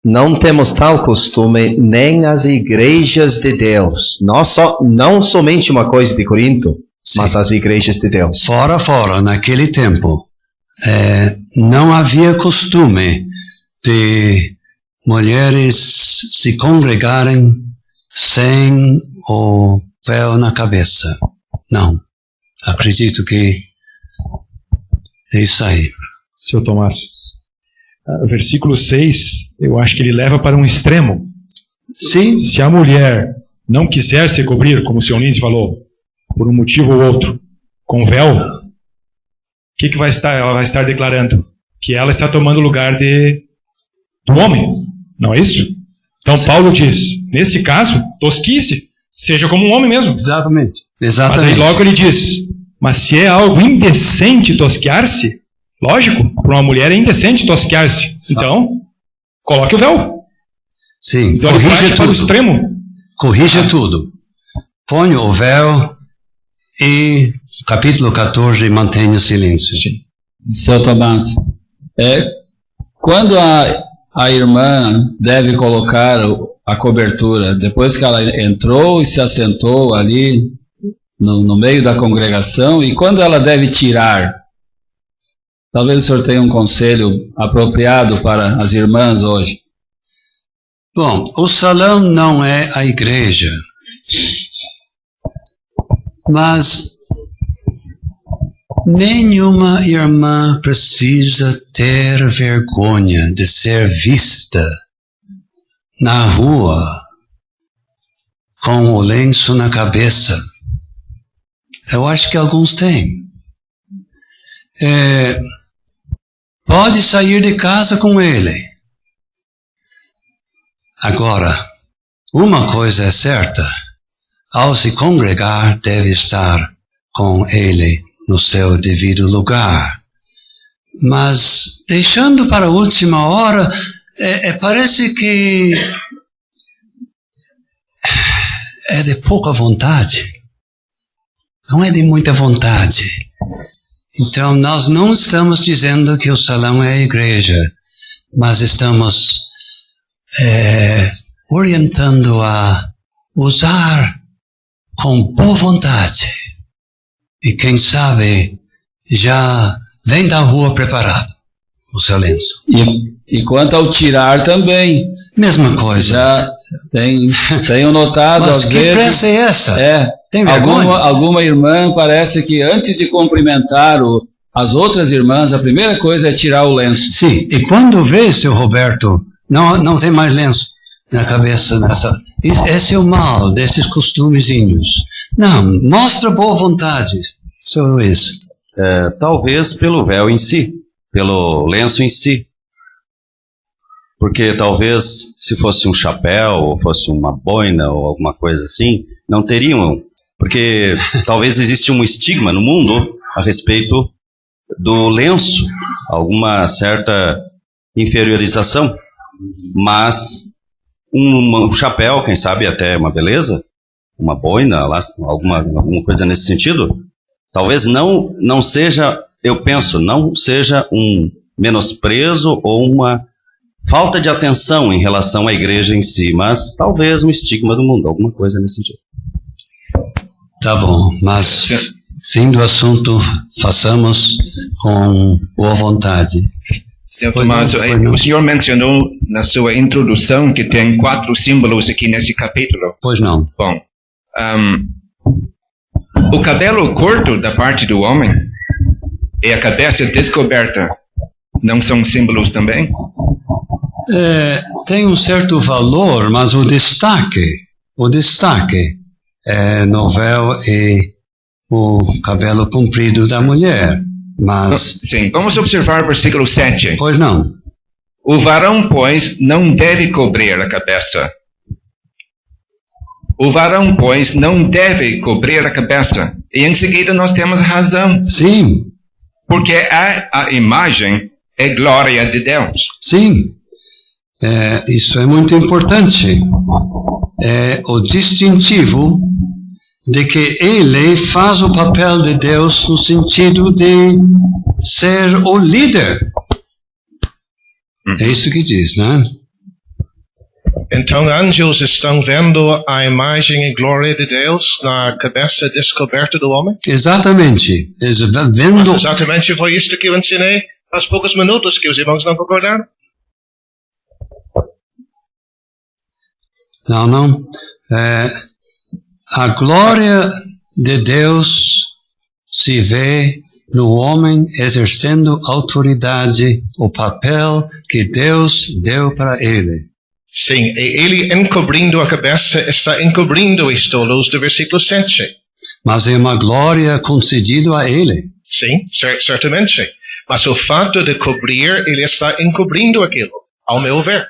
Não temos tal costume nem as igrejas de Deus. Não somente uma coisa de Corinto, sim, mas as igrejas de Deus. Fora, naquele tempo, não havia costume de mulheres se congregarem sem o véu na cabeça. Não. Acredito que é isso aí. Seu Tomás, versículo 6, eu acho que ele leva para um extremo. Sim. Se a mulher não quiser se cobrir, como o senhor Nise falou, por um motivo ou outro, com véu, o que ela vai estar declarando? Que ela está tomando o lugar do homem. Não é isso? Então Paulo diz, nesse caso, tosquice, seja como um homem mesmo. Exatamente. Mas aí logo ele diz, mas se é algo indecente tosquear-se, lógico, para uma mulher é indecente tosquear-se. Então, coloque o véu. Sim, então, corrija tudo. O extremo. Corrija tudo. Põe o véu e capítulo 14, mantenha silêncio. Sim. Seu Tomás, quando a irmã deve colocar a cobertura, depois que ela entrou e se assentou ali no meio da congregação, e quando ela deve tirar? Talvez o senhor tenha um conselho apropriado para as irmãs hoje. Bom, o salão não é a igreja, mas nenhuma irmã precisa ter vergonha de ser vista na rua com o lenço na cabeça. Eu acho que alguns têm. pode sair de casa com ele. Agora, uma coisa é certa: ao se congregar, deve estar com ele no seu devido lugar. Mas, deixando para a última hora, parece que é de pouca vontade. Não é de muita vontade. Então, nós não estamos dizendo que o salão é a igreja, mas estamos orientando a usar com boa vontade. E quem sabe já vem da rua preparado o seu lenço. E quanto ao tirar também. Mesma coisa. Já tenho notado Mas às que vezes. pressa é essa? Tem vergonha? Alguma irmã parece que antes de cumprimentar as outras irmãs, a primeira coisa é tirar o lenço. Sim, e quando vê, seu Roberto, não tem mais lenço na cabeça. Esse é o mal desses costumezinhos. Não, mostra boa vontade, seu Luiz. Talvez pelo véu em si, pelo lenço em si. Porque talvez se fosse um chapéu, ou fosse uma boina, ou alguma coisa assim, não teriam. Porque talvez existe um estigma no mundo a respeito do lenço, alguma certa inferiorização. Mas um chapéu, quem sabe até uma beleza, uma boina, alguma coisa nesse sentido, talvez não seja, eu penso, não seja um menosprezo ou uma falta de atenção em relação à igreja em si, mas talvez um estigma do mundo, alguma coisa nesse sentido. Tá bom, mas fim do assunto, façamos com boa vontade. Senhor Tomás, o senhor mencionou na sua introdução que tem 4 símbolos aqui nesse capítulo. Pois não. Bom, o cabelo curto da parte do homem e a cabeça descoberta não são símbolos também? Tem um certo valor, mas o destaque é no véu e o cabelo comprido da mulher. Mas... Sim, vamos observar o versículo 7. Pois não. O varão, pois, não deve cobrir a cabeça. O varão, pois, não deve cobrir a cabeça. E em seguida nós temos razão. Sim. Porque a imagem é glória de Deus. Sim. Isso é muito importante. É o distintivo de que ele faz o papel de Deus no sentido de ser o líder. É isso que diz, né? Então, anjos estão vendo a imagem e glória de Deus na cabeça descoberta do homem? Exatamente. Mas exatamente foi isto que eu ensinei há poucos minutos, que os irmãos não concordaram. Não. A glória de Deus se vê no homem exercendo autoridade, o papel que Deus deu para ele. Sim, e ele encobrindo a cabeça está encobrindo os tolos do versículo 7. Mas é uma glória concedida a ele. Sim, certamente. Mas o fato de cobrir, ele está encobrindo aquilo, ao meu ver.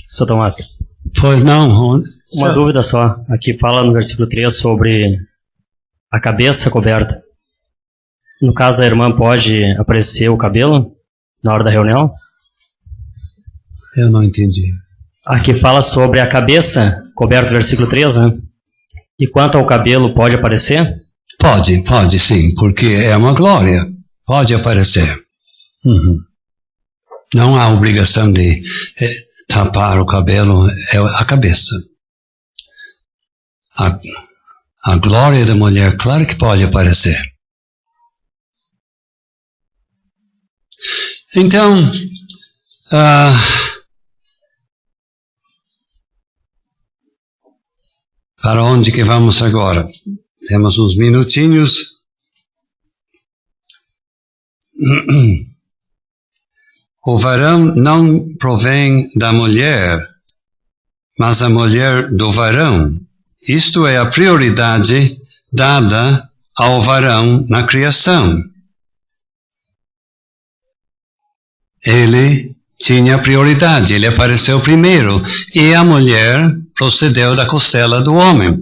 Sr. Tomás. Pois não. Uma dúvida só. Aqui fala no versículo 3 sobre a cabeça coberta. No caso, a irmã pode aparecer o cabelo na hora da reunião? Eu não entendi. Aqui fala sobre a cabeça coberta, versículo 3, né? E quanto ao cabelo, pode aparecer? Pode sim, porque é uma glória. Pode aparecer. Não há obrigação de tapar o cabelo, é a cabeça. A glória da mulher, claro que pode aparecer. Então, para onde que vamos agora? Temos uns minutinhos. O varão não provém da mulher, mas a mulher do varão. Isto é a prioridade dada ao varão na criação. Ele tinha prioridade, ele apareceu primeiro, e a mulher procedeu da costela do homem,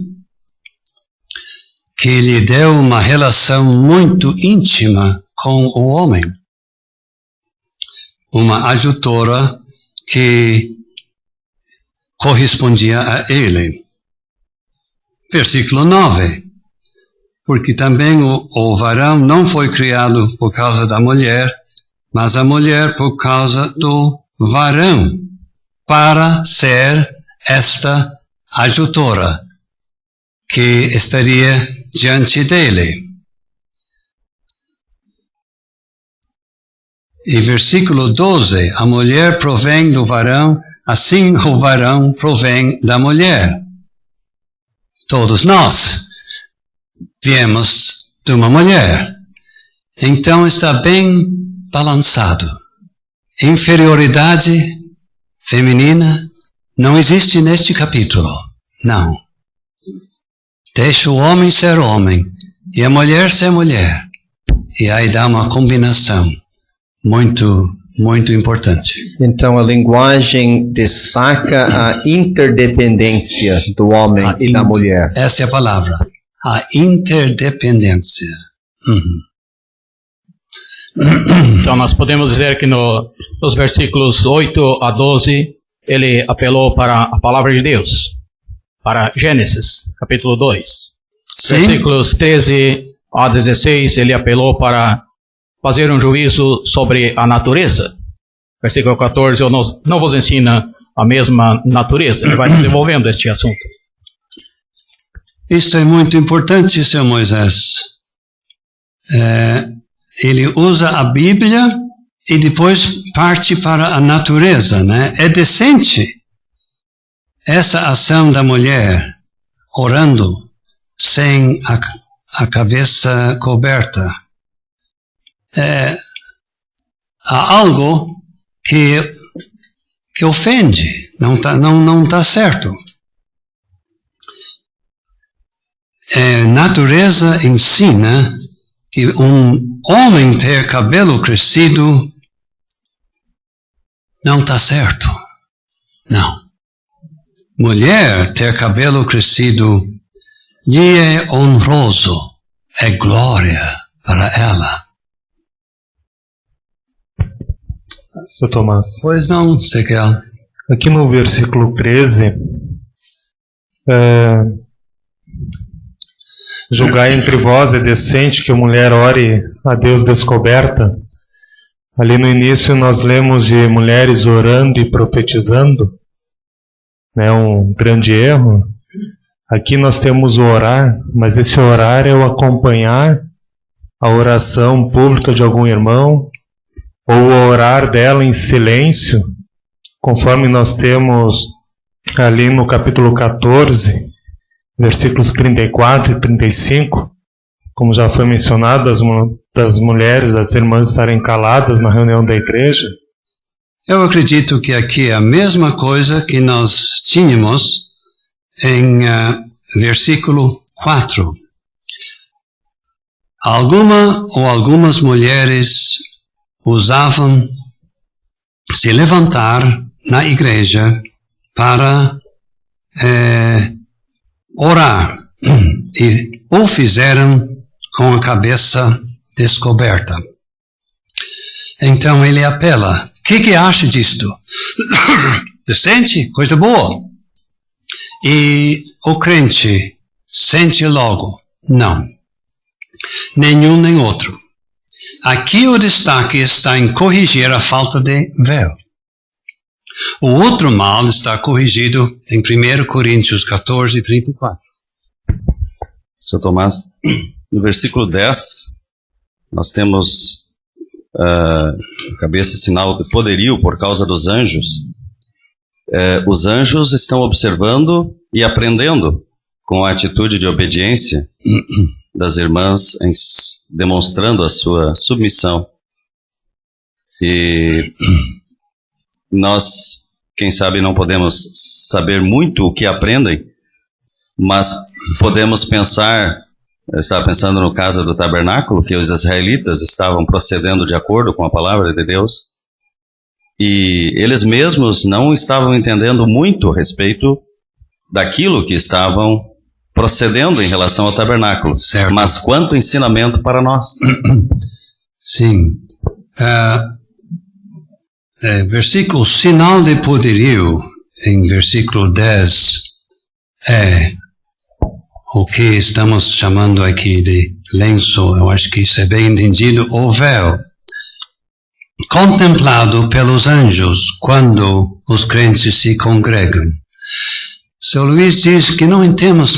que lhe deu uma relação muito íntima com o homem. Uma adjutora que correspondia a ele. Versículo 9. Porque também o varão não foi criado por causa da mulher, mas a mulher por causa do varão, para ser esta adjutora que estaria diante dele. E versículo 12, a mulher provém do varão, assim o varão provém da mulher. Todos nós viemos de uma mulher. Então está bem balançado. Inferioridade feminina não existe neste capítulo. Não. Deixa o homem ser homem e a mulher ser mulher. E aí dá uma combinação muito importante. Então a linguagem destaca a interdependência do homem e da mulher. Essa é a palavra. A interdependência. Então nós podemos dizer que nos versículos 8 a 12, ele apelou para a palavra de Deus, para Gênesis, capítulo 2. Sim. Versículos 13 a 16, ele apelou para fazer um juízo sobre a natureza. Versículo 14, eu não vos ensina a mesma natureza. Ele vai desenvolvendo este assunto. Isto é muito importante, Sr. Moisés. Ele usa a Bíblia e depois parte para a natureza, né? É decente essa ação da mulher orando sem a cabeça coberta. Há algo que ofende, não tá certo. Natureza ensina que um homem ter cabelo crescido não está certo. Não. Mulher ter cabelo crescido lhe é honroso, é glória para ela. Sr. Tomás. Pois não, Sequel. Aqui no versículo 13, julgai entre vós é decente que a mulher ore a Deus descoberta. Ali no início nós lemos de mulheres orando e profetizando, né, um grande erro. Aqui nós temos o orar, mas esse orar é o acompanhar a oração pública de algum irmão, ou o orar dela em silêncio, conforme nós temos ali no capítulo 14, versículos 34 e 35, como já foi mencionado, das mulheres, das irmãs estarem caladas na reunião da igreja. Eu acredito que aqui é a mesma coisa que nós tínhamos em versículo 4. Algumas mulheres usavam se levantar na igreja para orar, e o fizeram com a cabeça descoberta. Então ele apela: o que acha disto? Decente? Coisa boa. E o crente sente logo: não. Nenhum nem outro. Aqui o destaque está em corrigir a falta de véu. O outro mal está corrigido em 1 Coríntios 14, 34. Sr. Tomás, no versículo 10, nós temos cabeça sinal de poderio por causa dos anjos. Os anjos estão observando e aprendendo com a atitude de obediência das irmãs, demonstrando a sua submissão. E nós, quem sabe, não podemos saber muito o que aprendem, mas podemos pensar Eu estava pensando no caso do tabernáculo, que os israelitas estavam procedendo de acordo com a palavra de Deus, e eles mesmos não estavam entendendo muito a respeito daquilo que estavam procedendo em relação ao tabernáculo. Certo. Mas quanto ensinamento para nós. Sim. Versículo, sinal de poderio, em versículo 10, é o que estamos chamando aqui de lenço. Eu acho que isso é bem entendido, o véu, contemplado pelos anjos quando os crentes se congregam. Seu Luiz diz que não entendemos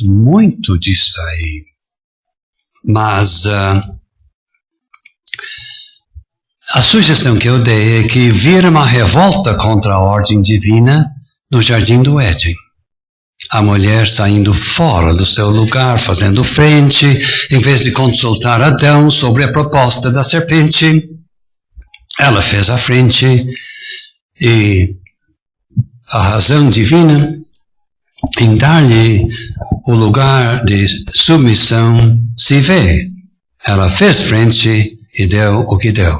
muito disso aí, mas a sugestão que eu dei é que vira uma revolta contra a ordem divina no Jardim do Éden. A mulher saindo fora do seu lugar, fazendo frente, em vez de consultar Adão sobre a proposta da serpente, ela fez a frente, e a razão divina em dar-lhe o lugar de submissão se vê. Ela fez frente e deu o que deu.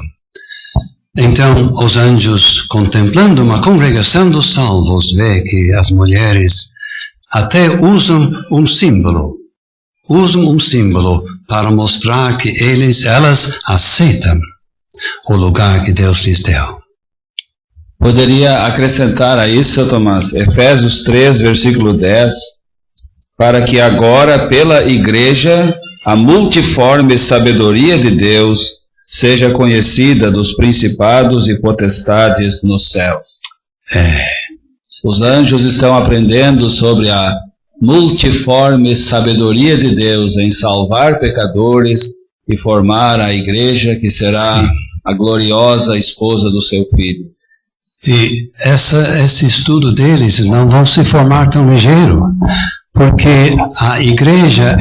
Então, os anjos, contemplando uma congregação dos salvos, vê que as mulheres até usam um símbolo para mostrar que elas aceitam o lugar que Deus lhes deu. Poderia acrescentar a isso, Sr. Tomás, Efésios 3, versículo 10, para que agora, pela igreja, a multiforme sabedoria de Deus seja conhecida dos principados e potestades nos céus. Os anjos estão aprendendo sobre a multiforme sabedoria de Deus em salvar pecadores e formar a igreja que será a gloriosa esposa do seu Filho. E esse estudo deles não vão se formar tão ligeiro, porque a igreja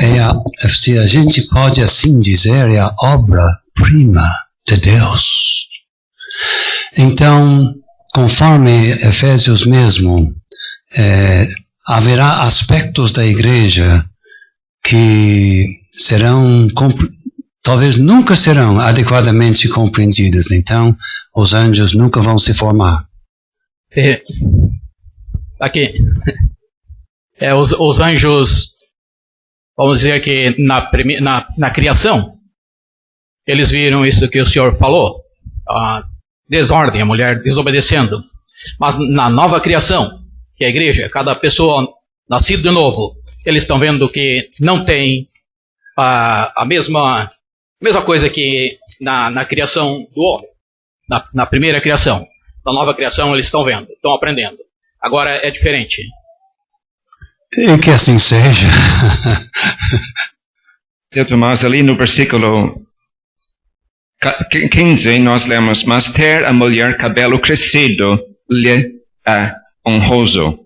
se a gente pode assim dizer, é a obra-prima de Deus. Então, conforme Efésios mesmo, haverá aspectos da igreja que talvez nunca serão adequadamente compreendidos. Então, os anjos nunca vão se formar. Aqui, os anjos, vamos dizer que na criação, eles viram isso que o senhor falou, a desordem, a mulher desobedecendo. Mas na nova criação, que é a igreja, cada pessoa nascida de novo, eles estão vendo que não tem a mesma coisa que na criação do homem, na primeira criação. Na nova criação eles estão vendo, estão aprendendo. Agora é diferente. E que assim seja. Seu Tomás, ali no versículo 15 nós lemos, mas ter a mulher cabelo crescido lhe é honroso.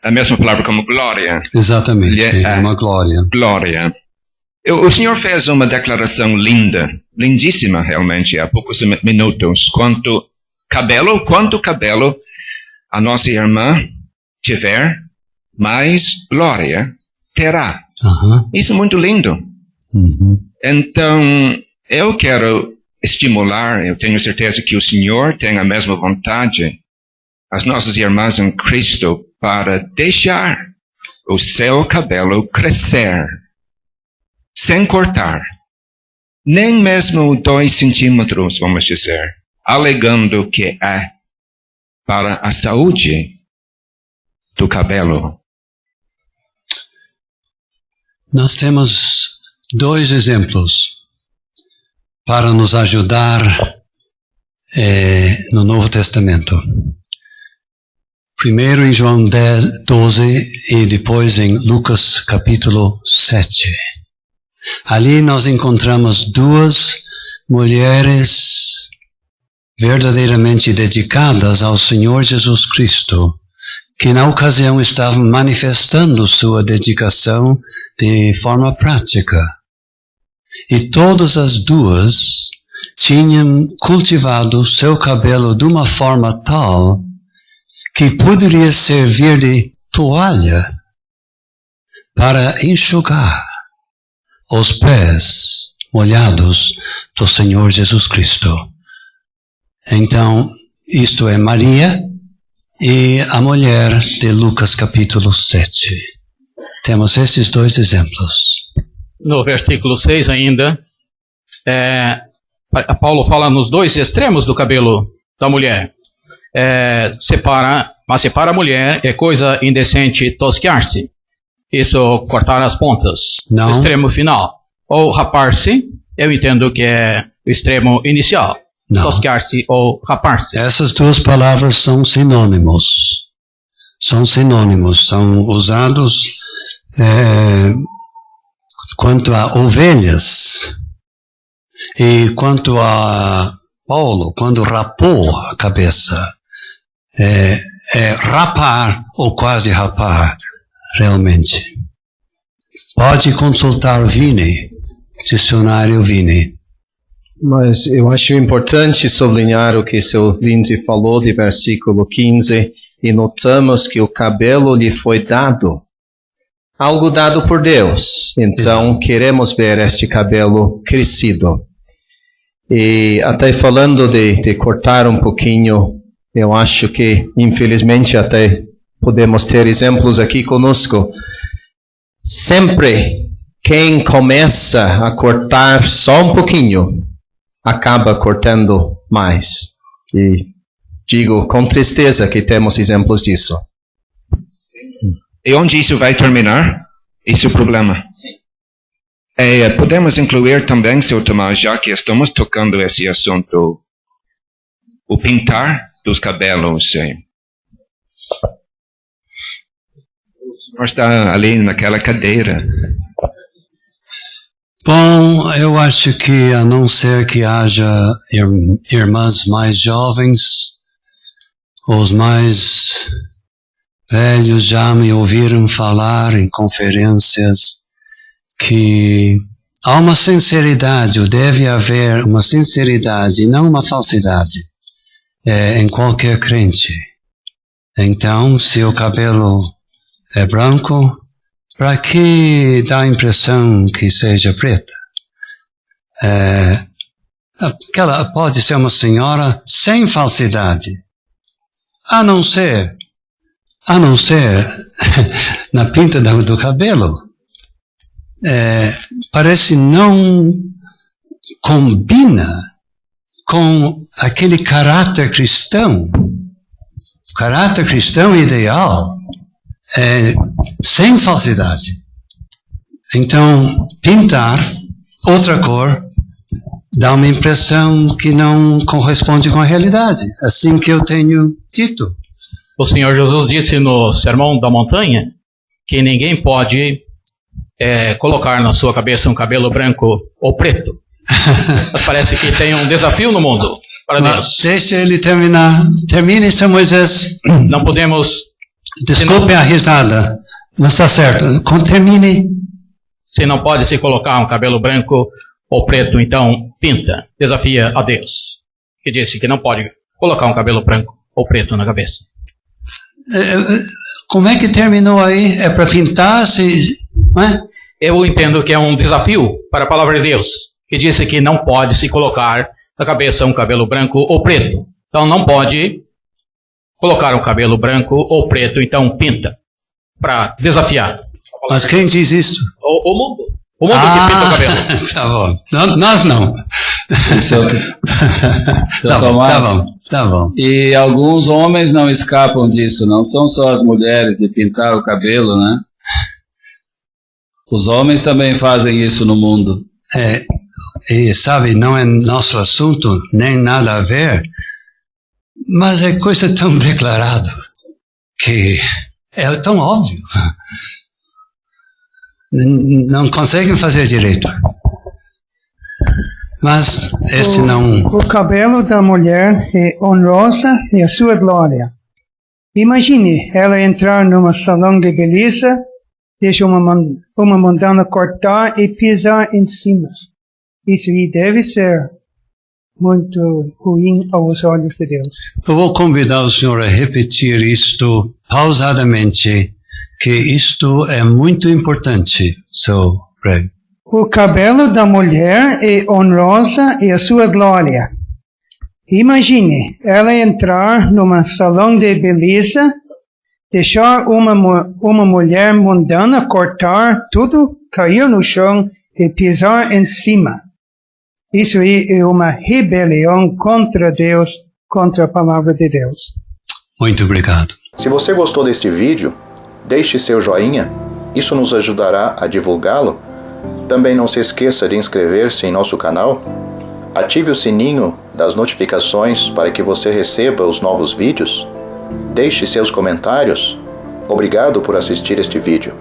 A mesma palavra como glória. Exatamente, é uma glória. Glória. O senhor fez uma declaração linda, lindíssima realmente, há poucos minutos, quanto cabelo a nossa irmã tiver, mais glória terá. Isso é muito lindo. Então, eu quero estimular, eu tenho certeza que o Senhor tem a mesma vontade, as nossas irmãs em Cristo, para deixar o seu cabelo crescer, sem cortar, nem mesmo 2 centímetros, vamos dizer, alegando que é para a saúde do cabelo. Nós temos 2 exemplos para nos ajudar no Novo Testamento. Primeiro em João 12 e depois em Lucas capítulo 7. Ali nós encontramos 2 mulheres verdadeiramente dedicadas ao Senhor Jesus Cristo, que na ocasião estavam manifestando sua dedicação de forma prática. E todas as 2 tinham cultivado seu cabelo de uma forma tal que poderia servir de toalha para enxugar os pés molhados do Senhor Jesus Cristo. Então, isto é Maria e a mulher de Lucas capítulo 7. Temos esses dois exemplos. No versículo 6 ainda, Paulo fala nos dois extremos do cabelo da mulher. Mas para a mulher é coisa indecente tosquear-se. Isso, cortar as pontas. Não. O extremo final. Ou rapar-se, eu entendo que é o extremo inicial. Não. Tosquear-se ou rapar-se. Essas duas palavras são sinônimos. São usados quanto a ovelhas. E quanto a Paulo, quando rapou a cabeça, rapar ou quase rapar, realmente. Pode consultar o Vini, dicionário Vini. Mas eu acho importante sublinhar o que seu Lindsay falou de versículo 15, e notamos que o cabelo lhe foi dado. Algo dado por Deus. Então, queremos ver este cabelo crescido. E até falando de cortar um pouquinho, eu acho que, infelizmente, até podemos ter exemplos aqui conosco. Sempre quem começa a cortar só um pouquinho, acaba cortando mais. E digo com tristeza que temos exemplos disso. E onde isso vai terminar? Esse é o problema. Sim. Podemos incluir também, Sr. Tomás, já que estamos tocando esse assunto, o pintar dos cabelos. O senhor está ali naquela cadeira. Bom, eu acho que a não ser que haja irmãs mais jovens, os mais velhos já me ouviram falar em conferências que há uma sinceridade, ou deve haver uma sinceridade e não uma falsidade em qualquer crente. Então, se o cabelo é branco, para que dá a impressão que seja preta? Aquela pode ser uma senhora sem falsidade, a não ser na pinta do cabelo. Parece não combina com aquele caráter cristão ideal, sem falsidade. Então, pintar outra cor dá uma impressão que não corresponde com a realidade, assim que eu tenho dito. O Senhor Jesus disse no Sermão da Montanha que ninguém pode colocar na sua cabeça um cabelo branco ou preto. Mas parece que tem um desafio no mundo para Deus. Deixa ele terminar. Termine, São Moisés. Não podemos... Desculpe a risada, mas está certo. Termine. Se não pode se colocar um cabelo branco ou preto, então pinta. Desafia a Deus, que disse que não pode colocar um cabelo branco ou preto na cabeça. Como é que terminou aí? É para pintar? Não é? Eu entendo que é um desafio para a palavra de Deus, que disse que não pode se colocar na cabeça um cabelo branco ou preto. Então não pode colocar um cabelo branco ou preto, então pinta, para desafiar. Mas quem diz isso? O mundo. O mundo que pinta o cabelo. Tá bom. Nós não. Tá bom. E alguns homens não escapam disso, não são só as mulheres de pintar o cabelo, né? Os homens também fazem isso no mundo. E sabe, não é nosso assunto, nem nada a ver, mas é coisa tão declarada que é tão óbvio. Não conseguem fazer direito. Mas esse não... O cabelo da mulher é honrosa e a sua glória. Imagine ela entrar num salão de beleza, deixa uma mandana cortar e pisar em cima. Isso aí deve ser muito ruim aos olhos de Deus. Eu vou convidar o senhor a repetir isto pausadamente, que isto é muito importante, Sr. Greg. O cabelo da mulher é honrosa e a sua glória. Imagine ela entrar num salão de beleza, deixar uma mulher mundana cortar tudo, cair no chão e pisar em cima. Isso é uma rebelião contra Deus, contra a palavra de Deus. Muito obrigado. Se você gostou deste vídeo, deixe seu joinha, isso nos ajudará a divulgá-lo. Também não se esqueça de inscrever-se em nosso canal, ative o sininho das notificações para que você receba os novos vídeos, deixe seus comentários. Obrigado por assistir este vídeo.